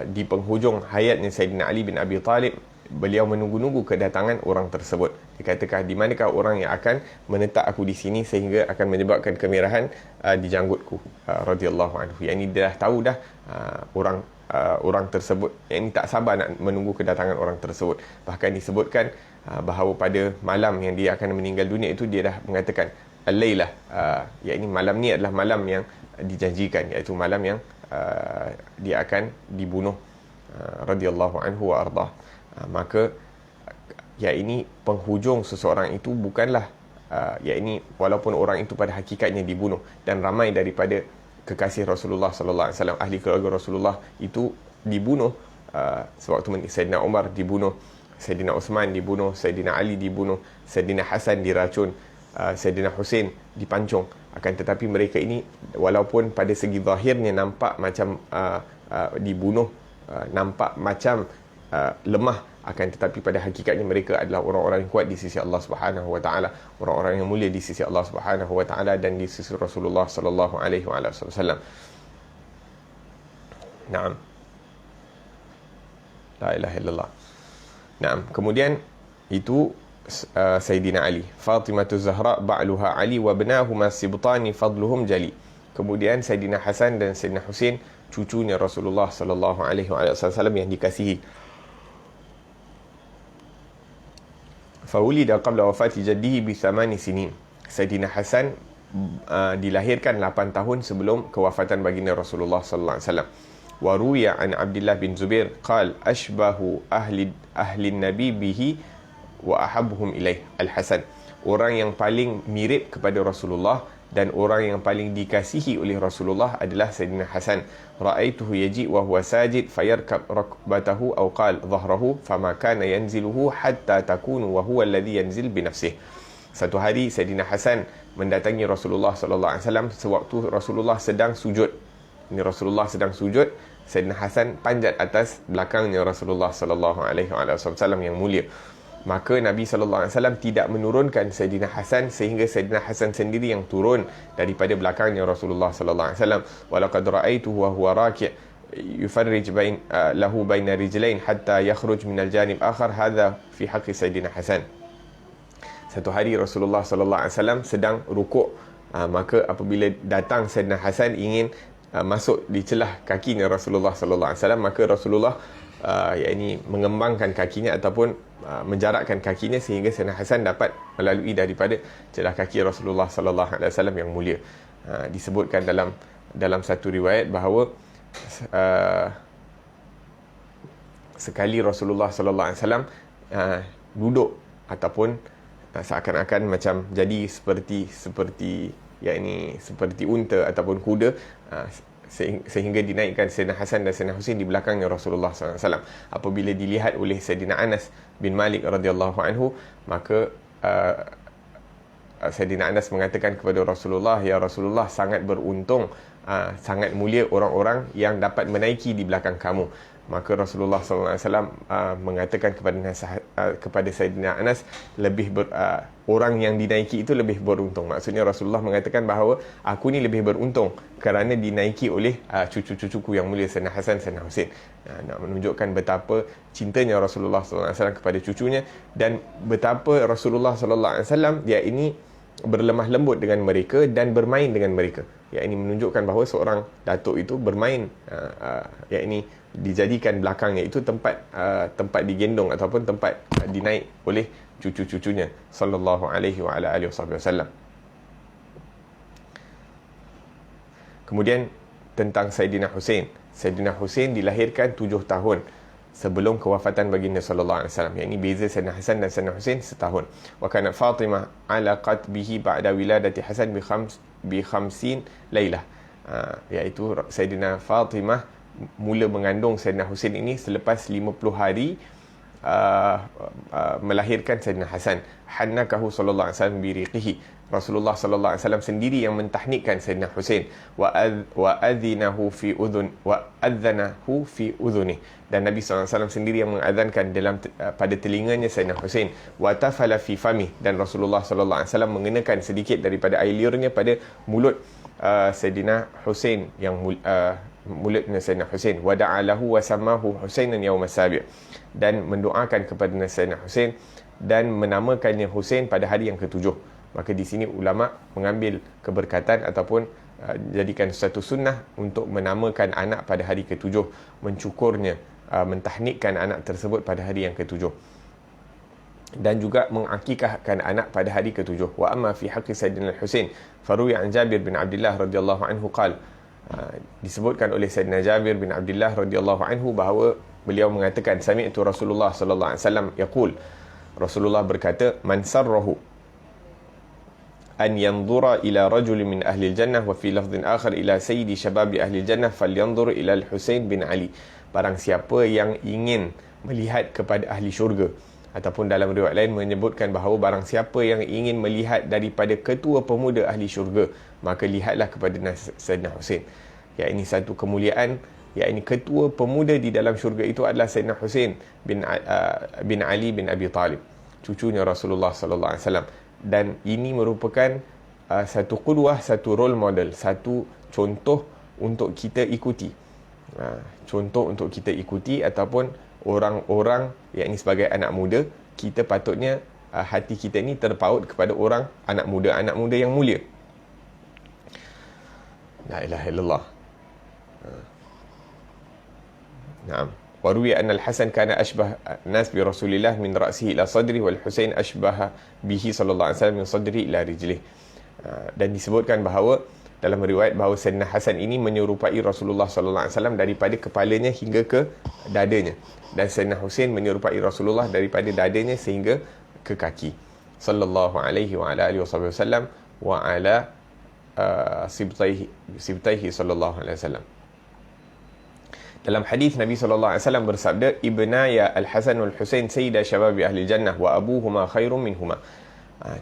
di penghujung hayatnya Saidina Ali bin Abi Talib, beliau menunggu-nunggu kedatangan orang tersebut. Dikatakan, di manakah orang yang akan menetap aku di sini sehingga akan menyebabkan kemerahan di janggutku, radhiyallahu anhu. Yang ini dah tahu dah orang tersebut, yang ini tak sabar nak menunggu kedatangan orang tersebut. Bahkan disebutkan bahawa pada malam yang dia akan meninggal dunia itu, dia dah mengatakan al-lailah, yakni malam ni adalah malam yang dijanjikan, iaitu malam yang dia akan dibunuh, radhiyallahu anhu wa ardah. Maka ini penghujung seseorang itu bukanlah ini, walaupun orang itu pada hakikatnya dibunuh, dan ramai daripada kekasih Rasulullah sallallahu alaihi wasallam, ahli keluarga Rasulullah itu dibunuh. Sewaktu Saidina Umar dibunuh, Saidina Uthman dibunuh, Saidina Ali dibunuh, Saidina Hasan diracun, Saidina Husain dipancung. Akan tetapi mereka ini, walaupun pada segi zahirnya nampak macam dibunuh, nampak macam lemah, akan tetapi pada hakikatnya mereka adalah orang-orang yang kuat di sisi Allah Subhanahu wa taala, orang-orang yang mulia di sisi Allah Subhanahu wa taala dan di sisi Rasulullah sallallahu alaihi wasallam. Naam. La ilaha illallah. Naam. Kemudian itu Sayyidina Ali. Fatimatu Zahra ba'luha Ali wa ibnahuma sibtani fadluhum jali. Kemudian Sayyidina Hasan dan Sayyidina Husain, cucunya Rasulullah sallallahu alaihi wasallam yang dikasihi. Faulida qabla wafati jaddihi bi 8 sinin. Sayyidina Hasan dilahirkan 8 tahun sebelum kewafatan baginda Rasulullah sallallahu alaihi wasallam. Wa ruya an Abdullah bin Zubair qal ashbahu ahli nabi bihi wa ahabbuhum ilaih al-Hasan. Orang yang paling mirip kepada Rasulullah dan orang yang paling dikasihi oleh Rasulullah adalah Sayyidina Hasan. Ra'aituhu yaji wa huwa sajid fayarkab rakbatahu aw qala dhahrahu fama kana yanziluhu hatta takunu wa huwa alladhi yanzil bi nafsihi. Satu hari Sayyidina Hasan mendatangi Rasulullah sallallahu alaihi wasallam sewaktu Rasulullah sedang sujud. Ini Rasulullah sedang sujud, Sayyidina Hasan panjat atas belakangnya Rasulullah sallallahu alaihi wasallam yang mulia. Maka Nabi SAW tidak menurunkan Sayyidina Hasan sehingga Sayyidina Hasan sendiri yang turun daripada belakangnya Rasulullah SAW. Walaqad ra'aituhu wa huwa raki' yufarrij lahu baina rijlain hatta yakhruj min al-janib akhar, hadha fi haqqi Sayyidina Hasan. Satu hari Rasulullah SAW sedang rukuk, maka apabila datang Sayyidina Hasan ingin masuk di celah kakinya Rasulullah SAW, maka Rasulullah mengembangkan kakinya ataupun menjarakkan kakinya sehingga Sayyidina Hasan dapat melalui daripada celah kaki Rasulullah sallallahu alaihi wasallam yang mulia. Disebutkan dalam satu riwayat bahawa sekali Rasulullah sallallahu alaihi wasallam duduk ataupun seakan-akan macam jadi seperti unta ataupun kuda, sehingga dinaikkan Sayyidina Hasan dan Sayyidina Husain di belakangnya Rasulullah SAW. Apabila dilihat oleh Sayyidina Anas bin Malik radhiyallahu anhu, maka Sayyidina Anas mengatakan kepada Rasulullah, ya Rasulullah, sangat beruntung, sangat mulia orang-orang yang dapat menaiki di belakang kamu. Maka Rasulullah SAW mengatakan kepada Sayyidina Anas, orang yang dinaiki itu lebih beruntung. Maksudnya Rasulullah mengatakan bahawa aku ni lebih beruntung kerana dinaiki oleh cucu-cucuku yang mulia, Sayyidina Hasan, Sayyidina Husain. Nak menunjukkan betapa cintanya Rasulullah SAW kepada cucunya dan betapa Rasulullah SAW dia ini berlemah lembut dengan mereka dan bermain dengan mereka. Ini menunjukkan bahawa seorang datuk itu bermain, dijadikan belakangnya itu tempat digendong ataupun tempat dinaik oleh cucu-cucunya sallallahu alaihi wa ala alihi wasallam. Kemudian tentang Saidina Husain. Saidina Husain dilahirkan 7 tahun sebelum kewafatan baginda sallallahu alaihi wasallam. Yang ini beza Saidina Hasan dan Saidina Husain setahun. Wa kanat Fatimah alaqat bihi ba'da wiladati Hasan bi 50 lailah. Iaitu Saidina Fatimah mula mengandung Saidina Husain ini selepas 50 hari melahirkan Saidina Hasan. Hannakahu sallallahu alaihi wasallam biriqihi. Rasulullah sallallahu alaihi wasallam sendiri yang mentahnikkan Saidina Husain wa adzanahu fi udhuni, dan Nabi sallallahu alaihi wasallam sendiri yang mengadzankan pada telinganya Saidina Husain, wa tafala fi fami, dan Rasulullah sallallahu alaihi wasallam mengenakan sedikit daripada air liurnya pada mulut Saidina Husain, yang mulutnya Saidina Husain, wa da'alahu wa samahu Husainan yaum as-sabi', dan mendoakan kepada Saidina Husain dan menamakannya Husain pada hari yang ketujuh. Maka di sini ulama mengambil keberkatan ataupun jadikan satu sunnah untuk menamakan anak pada hari ketujuh, mencukurnya, mentahnikkan anak tersebut pada hari yang ketujuh, dan juga mengakikahkan anak pada hari ketujuh. Wa amma fi haqqi Sayyidina Al-Husain faruwi an Jabir bin Abdullah radhiyallahu anhu qala, disebutkan oleh Sayyidina Jabir bin Abdullah radhiyallahu anhu bahawa beliau mengatakan, sami'tu Rasulullah sallallahu alaihi wasallam yaqul, Rasulullah berkata, man sarrahu an yanzura ila rajulin min ahli al-jannah, wa fi lafdhin akhar ila sayyidi shababi ahli al-jannah falyanzur ila al-Husain bin Ali. Barang siapa yang ingin melihat kepada ahli syurga, ataupun dalam riwayat lain menyebutkan bahawa barang siapa yang ingin melihat daripada ketua pemuda ahli syurga, maka lihatlah kepada Sayyidina Husain. Ya, ini satu kemuliaan. Ya, ini ketua pemuda di dalam syurga itu adalah Sayyidina Husain bin Ali bin Abi Talib, cucunya Rasulullah sallallahu alaihi wasallam. Dan ini merupakan satu qudwah, satu role model, satu contoh untuk kita ikuti. Contoh untuk kita ikuti, ataupun orang-orang yang ini sebagai anak muda, kita patutnya hati kita ni terpaut kepada orang anak muda yang mulia. La ilaha illallah. Naam. Waruwi anna al-Hasan kana ashbah nas bi Rasulillah min ra'sihi ila sadri, wal Husain ashbah bihi sallallahu alaihi wasallam min sadri ila rijlih. Dan disebutkan bahawa dalam riwayat bahawa Sayyidina Hasan ini menyerupai Rasulullah sallallahu alaihi wasallam daripada kepalanya hingga ke dadanya, dan Sayyidina Husain menyerupai Rasulullah daripada dadanya sehingga ke kaki, sallallahu alaihi wa ala alihi wasallam wa ala sibtaihi sallallahu alaihi wasallam. Dalam hadis Nabi sallallahu alaihi wasallam bersabda, ibnaya al-Hasan wal Husain sayyida syababi ahli jannah wa abuhuma khairum minhuma.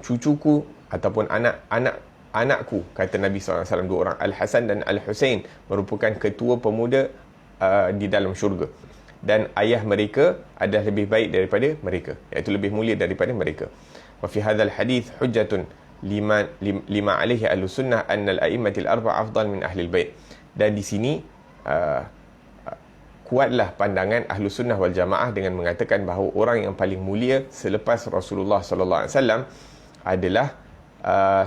Cucuku ataupun anakku, kata Nabi sallallahu alaihi wasallam, dua orang, Al-Hasan dan Al-Husain, merupakan ketua pemuda di dalam syurga, dan ayah mereka adalah lebih baik daripada mereka, iaitu lebih mulia daripada mereka. Wa fi hadzal hadis hujjatun lima alaihi ahlus sunnah anna al-a'immatil arba'a afdal min ahli al-bait. Dan di sini kuatlah pandangan ahlu sunnah wal jamaah dengan mengatakan bahawa orang yang paling mulia selepas Rasulullah sallallahu alaihi wasallam adalah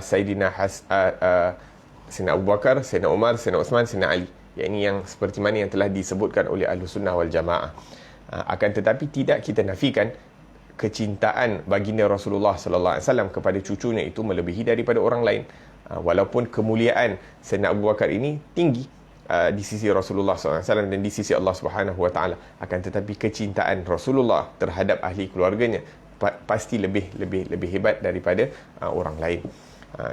Sayyidina Abu Bakar, Sayyidina Umar, Sayyidina Uthman, Sayyidina Ali. Ini yang seperti mana yang telah disebutkan oleh ahlu sunnah wal jamaah. Akan tetapi tidak kita nafikan kecintaan baginda Rasulullah sallallahu alaihi wasallam kepada cucunya itu melebihi daripada orang lain. Walaupun kemuliaan Sayyidina Abu Bakar ini tinggi di sisi Rasulullah SAW dan di sisi Allah Subhanahu Wa Taala, akan tetapi kecintaan Rasulullah terhadap ahli keluarganya pasti lebih hebat daripada orang lain.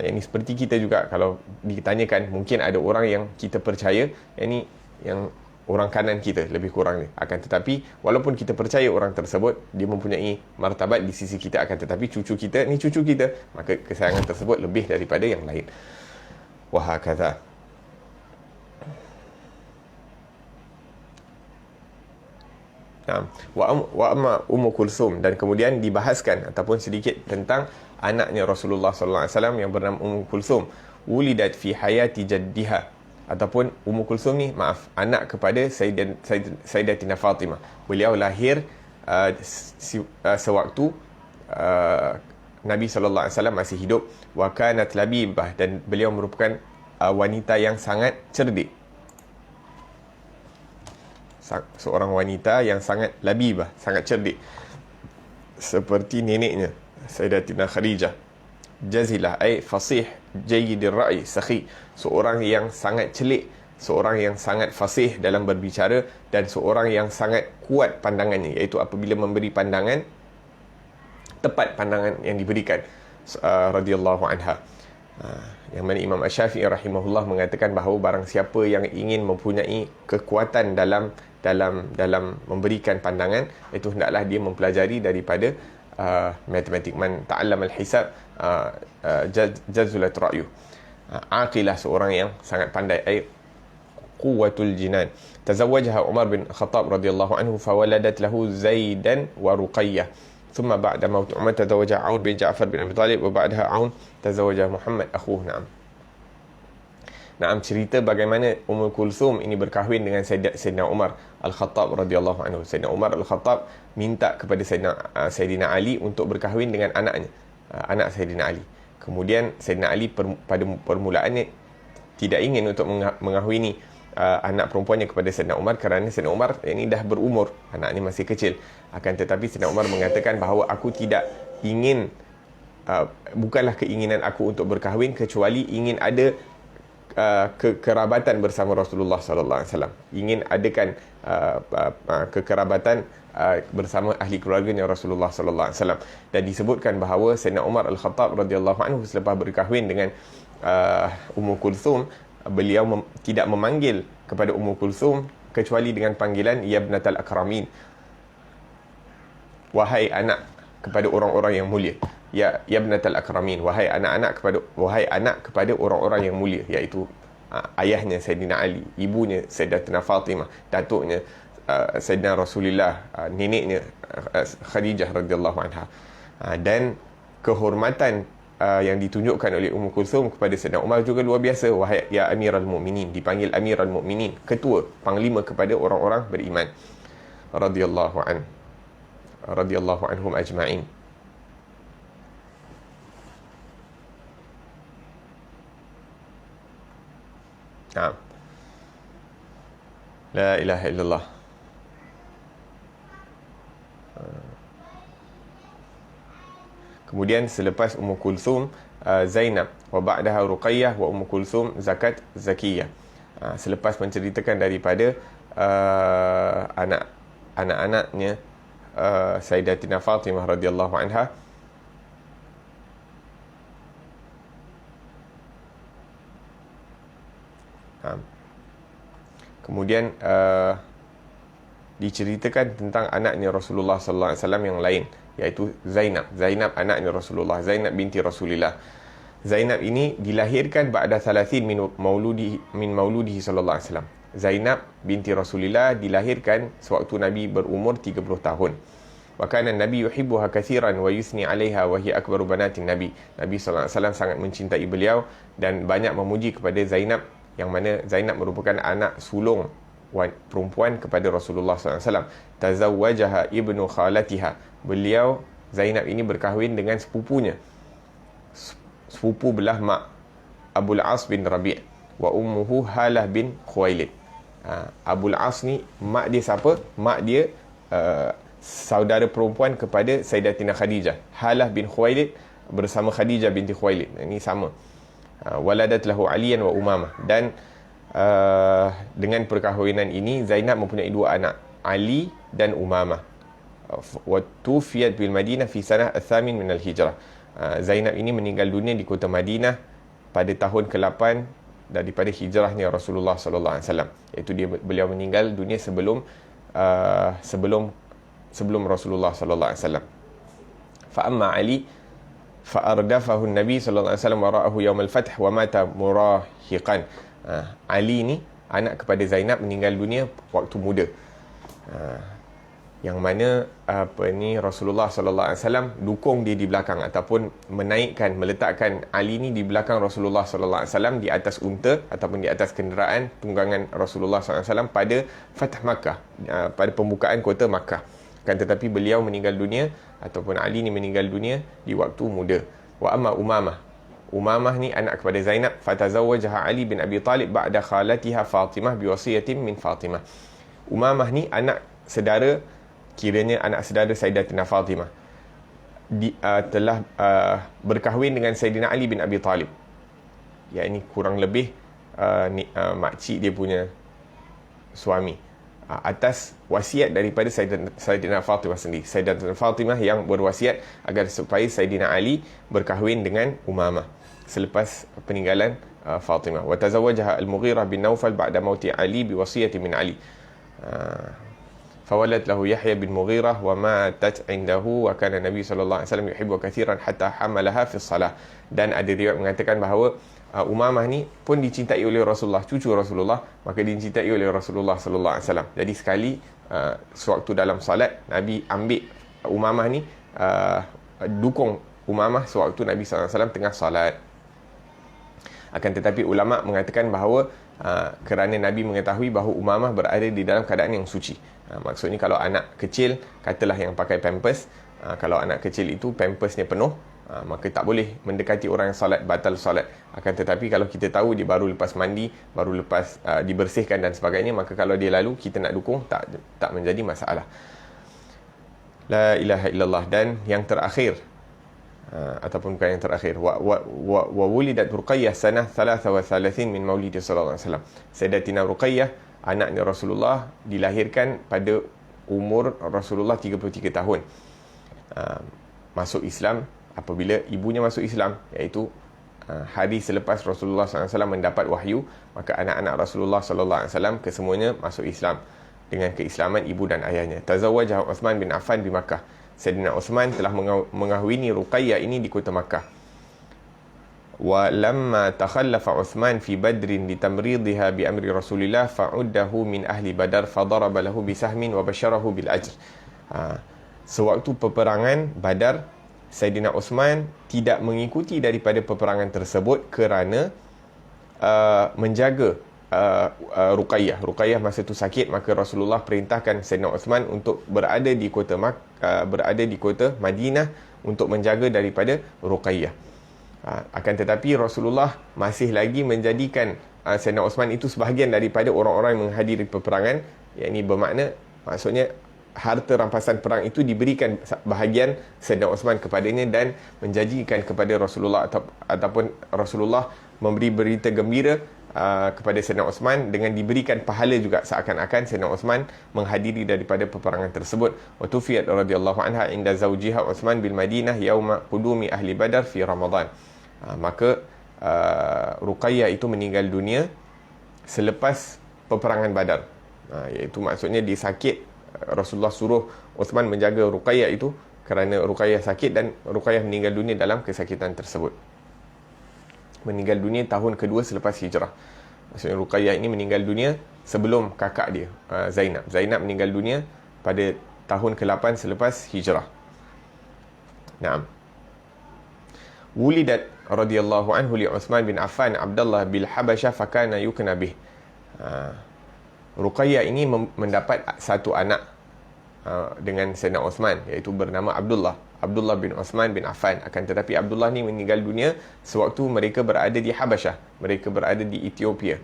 Yang ini seperti kita juga, kalau ditanyakan, mungkin ada orang yang kita percaya, yang orang kanan kita lebih kurang ni. Akan tetapi walaupun kita percaya orang tersebut dia mempunyai martabat di sisi kita, akan tetapi cucu kita, maka kesayangan tersebut lebih daripada yang lain. Wa hakadha. Wa amma Ummu Kulsum, dan kemudian dibahaskan ataupun sedikit tentang anaknya Rasulullah sallallahu alaihi wasallam yang bernama Ummu Kulsum. Wulidat fi hayati jaddiha, ataupun Ummu Kulsum ni, anak kepada Sayyidatina Fatimah. Beliau lahir sewaktu Nabi sallallahu alaihi wasallam masih hidup. Wa kanat labibah, dan beliau merupakan wanita yang sangat cerdik. Seorang wanita yang sangat labibah, sangat cerdik, seperti neneknya Sayyidatina Khadijah. Jazilah ay fasih, jayyidir ra'i, sakhi, seorang yang sangat celik seorang yang sangat fasih dalam berbicara, dan seorang yang sangat kuat pandangannya, iaitu apabila memberi pandangan, tepat pandangan yang diberikan. Radhiyallahu anha. Yang mana Imam Asy-Syafi'i rahimahullah mengatakan bahawa barang siapa yang ingin mempunyai kekuatan dalam memberikan pandangan, itu hendaklah dia mempelajari daripada matematik. Man ta'allama al-hisab jazulat ra'yu. Aqilah, seorang yang sangat pandai, ay quwwatul jinan. Tazawwajaha Umar bin Khattab radhiyallahu anhu fawaladat lahu Zaidan wa Ruqayyah. ثم بعد موت عمر تزوج عون بن جعفر بن أبي طالب وبعدها عون تزوج محمد أخوه. Naam, cerita bagaimana Ummul Kulthum ini berkahwin dengan Sayyidina Umar Al-Khattab radhiyallahu anhu. Sayyidina Umar Al-Khattab minta kepada Sayyidina Ali untuk berkahwin dengan anaknya, anak Sayyidina Ali. Kemudian Sayyidina Ali pada permulaannya tidak ingin untuk mengahwini anak perempuannya kepada Sayyidina Umar, kerana Sayyidina Umar ini dah berumur, anaknya masih kecil. Akan tetapi Sayyidina Umar mengatakan bahawa aku tidak ingin, bukanlah keinginan aku untuk berkahwin, kecuali ingin ada kekerabatan bersama Rasulullah sallallahu alaihi wasallam. Ingin adakan kekerabatan bersama ahli keluarganya Rasulullah sallallahu alaihi wasallam. Dan disebutkan bahawa Sayyidina Umar Al-Khattab radhiyallahu anhu selepas berkahwin dengan Ummul Kulthum, beliau tidak memanggil kepada Ummul Kulthum kecuali dengan panggilan ya ibnatal akramin, wahai anak kepada orang-orang yang mulia. Ya ibnatal akramin, wahai anak kepada orang-orang yang mulia, iaitu ayahnya Sayyidina Ali, ibunya Sayyidatina Fatimah, datuknya Sayyidina Rasulullah, neneknya Khadijah radhiyallahu anha. Dan kehormatan yang ditunjukkan oleh Ummul Kulthum kepada Sayyidina Umar juga luar biasa. Wahai ya Amirul Mukminin, dipanggil Amirul Mukminin, ketua, panglima kepada orang-orang beriman, radhiyallahu anhum ajma'in. Naam. La ilaha illallah. Kemudian selepas Ummul Kulthum, Zainab, wa ba'daha Ruqayyah, wa Ummul Kulthum Zakat Zakiyah. Selepas menceritakan daripada anak-anaknya Sayyidatina Fatimah radhiyallahu anha, kemudian diceritakan tentang anaknya Rasulullah sallallahu alaihi wasallam yang lain, iaitu Zainab anaknya Rasulullah, Zainab binti Rasulillah. Zainab ini dilahirkan ba'da 30 min maulidihi sallallahu alaihi wasallam. Zainab binti Rasulillah dilahirkan sewaktu Nabi berumur 30 tahun. Wa kana Nabi yuhibbuha katsiran wa yusni 'alaiha wa hiya akbaru banatin Nabi. Nabi sallallahu alaihi wasallam sangat mencintai beliau dan banyak memuji kepada Zainab, yang mana Zainab merupakan anak sulung perempuan kepada Rasulullah SAW. Tazawwajaha ibnu khalatiha. Beliau, Zainab ini berkahwin dengan sepupunya, sepupu belah mak, Abul As bin Rabi', wa ummuhu Halah bin Khuwailid. Abul As ni, mak dia siapa? Mak dia saudara perempuan kepada Sayyidatina Khadijah. Halah bin Khuwailid bersama Khadijah binti Khuwailid. Ini sama. Waladat lahu Aliyan wa Umamah. Dan dengan perkahwinan ini Zainab mempunyai dua anak, Ali dan Umamah. Wa tufiyat bil Madinah fi sanah al-thamin min al-hijrah. Zainab ini meninggal dunia di kota Madinah pada tahun ke-8 daripada hijrahnya Rasulullah sallallahu alaihi wasallam, iaitu beliau meninggal dunia sebelum Rasulullah sallallahu alaihi wasallam. Fa amma Ali fa ardafahu an-nabi sallallahu alaihi wasallam wara'ahu yaum al-fath wa mata murahiqan. Ali ni anak kepada Zainab meninggal dunia waktu muda. Yang mana Rasulullah sallallahu alaihi wasallam dukung dia di belakang, ataupun meletakkan Ali ni di belakang Rasulullah sallallahu alaihi wasallam, di atas unta ataupun di atas kenderaan tunggangan Rasulullah sallallahu alaihi wasallam pada Fath Makkah, pada pembukaan kota Makkah. Kan tetapi beliau meninggal dunia, ataupun Ali ni meninggal dunia di waktu muda. Wa amma Umamah ni anak kepada Zainab, fatazawwajaha Ali bin Abi Talib ba'da khalatiha Fatimah biwasiyatin min Fatimah. Umamah ni kiranya anak saudara Sayyidatina Fatimah, telah berkahwin dengan Sayyidina Ali bin Abi Talib. Ya, ini kurang lebih makcik dia punya suami, atas wasiat daripada Sayyidina Fatimah sendiri. Sayyidina Fatimah yang berwasiat agar supaya Sayyidina Ali berkahwin dengan Umamah selepas peninggalan Fatimah. Wa tazawwajaha Al-Mughirah bin Naufal ba'da mauti Ali biwasiyati min Ali. Fawalat lahu Yahya bin Mughirah wa matat indahu wa kana Nabi sallallahu alaihi wasallam yuhibbu kathiran hatta hamalaha fi salah. Dan ada riwayat mengatakan bahawa Umamah ni pun dicintai oleh Rasulullah, cucu Rasulullah, maka dicintai oleh Rasulullah sallallahu alaihi wasallam. Jadi sekali sewaktu dalam salat, Nabi ambil Umamah ni, dukung Umamah sewaktu Nabi sallallahu alaihi wasallam tengah salat. Akan tetapi ulama mengatakan bahawa kerana Nabi mengetahui bahawa Umamah berada di dalam keadaan yang suci. Maksudnya kalau anak kecil, katalah yang pakai pampers, kalau anak kecil itu pampersnya penuh, maka tak boleh mendekati orang yang salat, batal salat. Akan tetapi kalau kita tahu dia baru lepas mandi, baru lepas dibersihkan dan sebagainya, maka kalau dia lalu kita nak dukung, tak menjadi masalah. La ilaha illallah. Dan yang terakhir, ataupun bukan yang terakhir, wa wulidat Ruqayyah sanah 33 min maulidi sallallahu alaihi wasallam. Sayyidatina Ruqayyah, anaknya Rasulullah, dilahirkan pada umur Rasulullah 33 tahun. Masuk Islam apabila ibunya masuk Islam, iaitu hari selepas Rasulullah SAW mendapat wahyu, maka anak-anak Rasulullah SAW kesemuanya masuk Islam dengan keislaman ibu dan ayahnya. Tazawwajah Uthman bin Affan di Makkah. Sayyidina Uthman telah mengahwini Ruqayyah ini di kota Makkah. Wa lamma takhallafa Uthman fi Badrin li tamridha bi amri Rasulillah fa'uddahu min ahli Badar fadaraba lahu bi sahmin wa basyarahu bil ajr. Sewaktu peperangan Badar, Sayyidina Uthman tidak mengikuti daripada peperangan tersebut kerana menjaga Ruqayyah. Ruqayyah masa itu sakit, maka Rasulullah perintahkan Sayyidina Uthman untuk berada di kota Madinah untuk menjaga daripada Ruqayyah. Akan tetapi Rasulullah masih lagi menjadikan Sayyidina Uthman itu sebahagian daripada orang-orang yang menghadiri peperangan, yakni bermakna, maksudnya harta rampasan perang itu diberikan bahagian Sayyidina Uthman kepadanya dan menjanjikan kepada Rasulullah ataupun Rasulullah memberi berita gembira kepada Sayyidina Uthman dengan diberikan pahala juga, seakan-akan Sayyidina Uthman menghadiri daripada peperangan tersebut. Wa tufiyat radhiyallahu anha inda zawjiha Uthman bil Madinah yauma qudumi ahli Badar fi Ramadan. Maka Ruqayyah itu meninggal dunia selepas peperangan Badar. Iaitu maksudnya dia sakit, Rasulullah suruh Uthman menjaga Ruqayyah itu kerana Ruqayyah sakit, dan Ruqayyah meninggal dunia dalam kesakitan tersebut. Meninggal dunia tahun kedua selepas hijrah. Maksudnya Ruqayyah ini meninggal dunia sebelum kakak dia, Zainab. Zainab meninggal dunia pada tahun ke-8 selepas hijrah. Naam. Wulidat radhiyallahu anhu li Uthman bin Affan Abdullah bil Habasyah fakana yukna bih. Ruqayyah ini mendapat satu anak dengan Sayyidina Uthman, iaitu bernama Abdullah bin Uthman bin Affan. Akan tetapi Abdullah ni meninggal dunia sewaktu mereka berada di Habasyah, mereka berada di Ethiopia.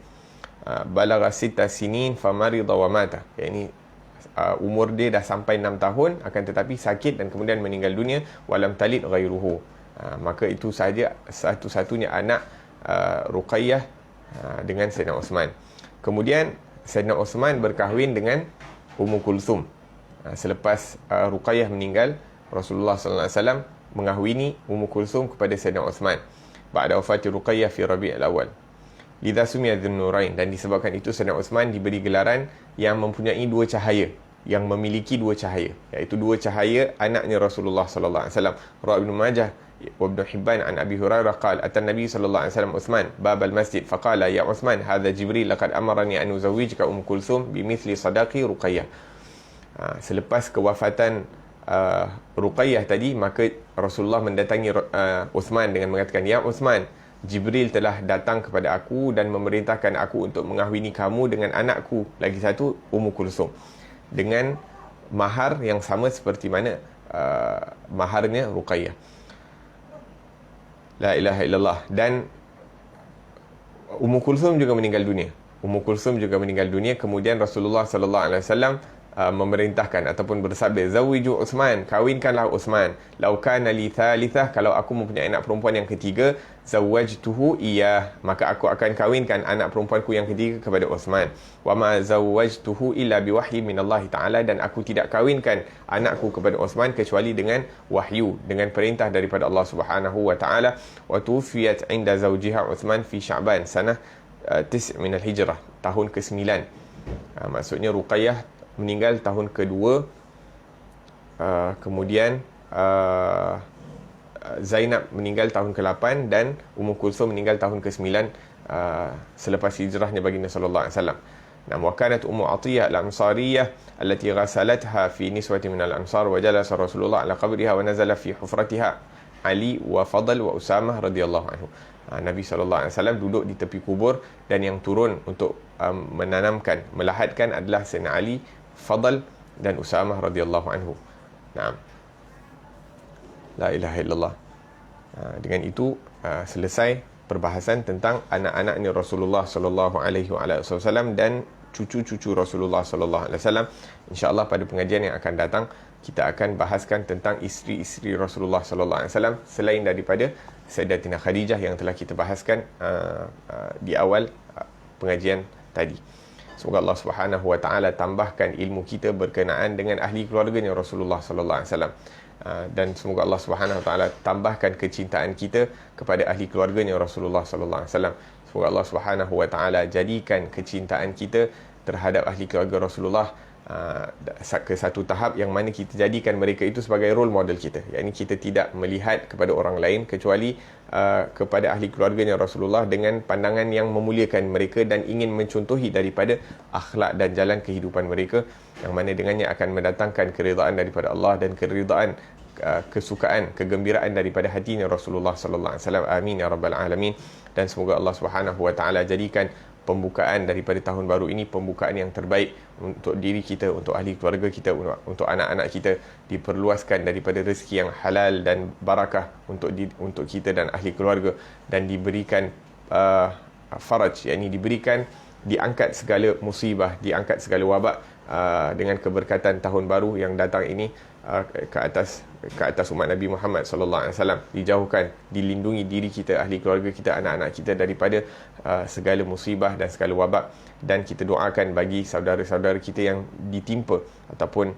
Balagha 6 sinin famarida wa mata, yakni umur dia dah sampai 6 tahun, akan tetapi sakit dan kemudian meninggal dunia. Walam talid ghairuhu. Maka itu sahaja satu-satunya anak Ruqayyah dengan Sayyidina Uthman. Kemudian Sayyidina Uthman berkahwin dengan Ummu Kulthum. Selepas Ruqayyah meninggal, Rasulullah SAW mengahwini Ummu Kulthum kepada Sayyidina Uthman ba'da wafati Ruqayyah fi Rabi'ul Awal. Lidha sumiyya Dzun-Nurain, dan disebabkan itu Sayyidina Uthman diberi gelaran yang mempunyai dua cahaya, yang memiliki dua cahaya, iaitu dua cahaya anaknya Rasulullah SAW. Rawi Ibn Majah wa Ibn Hibban an Abi Hurairah qala atan Nabi sallallahu alaihi wasallam Uthman bab al-masjid faqala ya Uthman hadha Jibril laqad amarani an uzawwijka Kulthum bimithli sadaqi Ruqayyah. Selepas kewafatan Ruqayyah tadi, maka Rasulullah mendatangi Uthman dengan mengatakan, ya Uthman, Jibril telah datang kepada aku dan memerintahkan aku untuk mengahwini kamu dengan anakku lagi satu, Ummu Kulthum, dengan mahar yang sama seperti mana maharnya Ruqayyah. La ilaha illallah. Dan Ummu Kulthum juga meninggal dunia. Kemudian Rasulullah sallallahu alaihi wasallam memerintahkan ataupun bersabda, zawiju Uthman, kawinkanlah Uthman, lau kana li thalithah, kalau aku mempunyai anak perempuan yang ketiga, zawajtuhu iyah, maka aku akan kawinkan anak perempuanku yang ketiga kepada Uthman. Wa ma zawajtuhu illa biwahyi minallahi ta'ala, dan aku tidak kawinkan anakku kepada Uthman kecuali dengan wahyu, dengan perintah daripada Allah Subhanahu wa ta'ala. Wa tuwfiyat 'inda zawjiha Uthman fi Sya'ban sanah 9 min al-hijrah, tahun ke-9. Maksudnya Ruqayyah meninggal tahun ke-2, kemudian Zainab meninggal tahun ke-8, dan Ummu Kulthum meninggal tahun ke-9 selepas hijrahnya baginda sallallahu alaihi wasallam. Nam wa kanat Ummu Atiyah al-Ansariyah allati ghasalatha fi niswati min al-ansar wa jalasa Rasulullah ala qabriha wa nazala fi hufratiha Ali wa Fadl wa Usamah radhiyallahu anhu. Nabi sallallahu alaihi wasallam duduk di tepi kubur, dan yang turun untuk menanamkan, melahatkan adalah Sayyidina Ali, Fadl dan Usamah radhiyallahu anhu. Naam. La ilaha illallah. Dengan itu selesai perbahasan tentang anak-anak ni Rasulullah sallallahu alaihi wasallam dan cucu-cucu Rasulullah sallallahu alaihi wasallam. Insya-Allah pada pengajian yang akan datang kita akan bahaskan tentang isteri-isteri Rasulullah sallallahu alaihi wasallam selain daripada Sayyidatina Khadijah yang telah kita bahaskan di awal pengajian tadi. Semoga Allah Subhanahu wa taala tambahkan ilmu kita berkenaan dengan ahli keluarganya Rasulullah sallallahu alaihi wasallam. Dan semoga Allah Subhanahu wa taala tambahkan kecintaan kita kepada ahli keluarganya Rasulullah sallallahu alaihi wasallam. Semoga Allah Subhanahu wa taala jadikan kecintaan kita terhadap ahli keluarga Rasulullah ke satu tahap yang mana kita jadikan mereka itu sebagai role model kita. Yakni kita tidak melihat kepada orang lain kecuali kepada ahli keluarganya Rasulullah dengan pandangan yang memuliakan mereka dan ingin mencontohi daripada akhlak dan jalan kehidupan mereka, yang mana dengannya akan mendatangkan keridaan daripada Allah dan keridaan, kesukaan, kegembiraan daripada hatinya Rasulullah sallallahu alaihi wasallam. Amin ya rabbal alamin. Dan semoga Allah Subhanahu wa taala jadikan pembukaan daripada tahun baru ini pembukaan yang terbaik untuk diri kita, untuk ahli keluarga kita, untuk anak-anak kita, diperluaskan daripada rezeki yang halal dan barakah untuk kita dan ahli keluarga, dan diberikan faraj, yakni diberikan, diangkat segala musibah, diangkat segala wabak dengan keberkatan tahun baru yang datang ini ke atas umat Nabi Muhammad sallallahu alaihi wasallam. Dijauhkan, dilindungi diri kita, ahli keluarga kita, anak-anak kita daripada segala musibah dan segala wabak, dan kita doakan bagi saudara-saudara kita yang ditimpa ataupun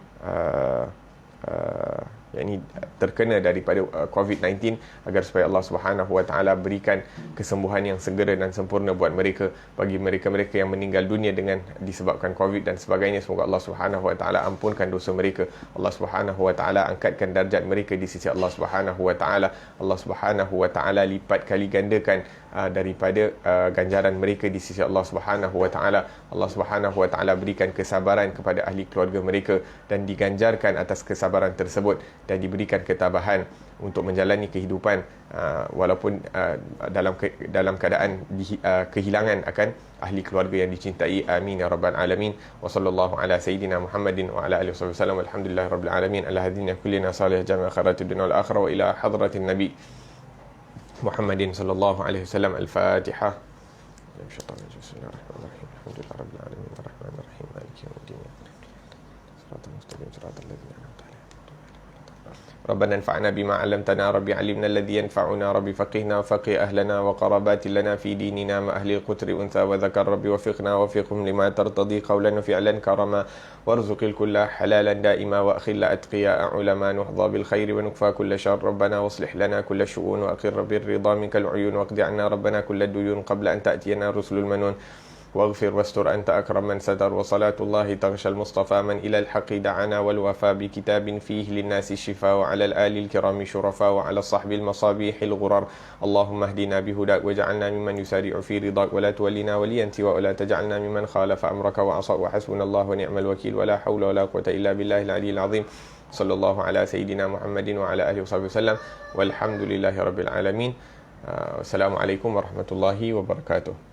yakni terkena daripada COVID-19, agar supaya Allah Subhanahu wa taala berikan kesembuhan yang segera dan sempurna buat mereka. Bagi mereka-mereka yang meninggal dunia dengan disebabkan COVID dan sebagainya, semoga Allah Subhanahu wa taala ampunkan dosa mereka. Allah Subhanahu wa taala angkatkan darjat mereka di sisi Allah Subhanahu wa taala. Allah Subhanahu wa taala lipat kali gandakan daripada ganjaran mereka di sisi Allah Subhanahu wa taala. Allah Subhanahu wa taala berikan kesabaran kepada ahli keluarga mereka dan diganjarkan atas kesabaran tersebut, dan diberikan ketabahan untuk menjalani kehidupan walaupun dalam keadaan kehilangan akan ahli keluarga yang dicintai. Amin ya rabbal alamin. Wa sallallahu ala sayyidina Muhammadin wa ala alihi wasallam. Alhamdulillah rabbil alamin. Ala hadina kullina salih jami' khairatid dunya wal akhirah wa ila hadratin nabi Muhammadin sallallahu alaihi wasallam. Al-Fatihah. Bismillahirrahmanirrahim. Alhamdulillah rabbil alamin. Arrahmanir rahim. Maliki yaumiddin. Shiratal mustaqim. Shiratal ladzina an'amta alaihim. ربنا انفعنا بما علمتنا ربي علمنا الذي ينفعنا ربي فقهنا وفقه أهلنا وقرابات لنا في ديننا مع أهل القتر أنثى وذكر ربي وفقنا وفقهم لما ترتضي قولا وفعلا كرما وارزق الكل حلالا دائما وأخل أتقياء علماء نحظى بالخير ونكفى كل شر ربنا واصلح لنا كل شؤون وأقر بالرضا منك العيون واقض عنا ربنا كل الديون قبل أن تأتينا رسل المنون واغفر واستر أنت أكرم من ستر وصلاة الله تغشى المصطفى من إلى الحق دعانا والوفاء بكتاب فيه للناس الشفاء وعلى الآل الكرام شرفاء وعلى الصحب المصابيح الغرر اللهم اهدنا بهداك وجعلنا ممن يسارع في رضاك ولا تولنا وليا سواك ولا تجعلنا ممن خالف أمرك وعصى وحسبنا الله ونعم الوكيل ولا حول ولا قوة إلا بالله العلي العظيم صلى الله على سيدنا محمد وعلى آله وصحبه وسلم والحمد لله رب العالمين. Assalamualaikum warahmatullahi wabarakatuh.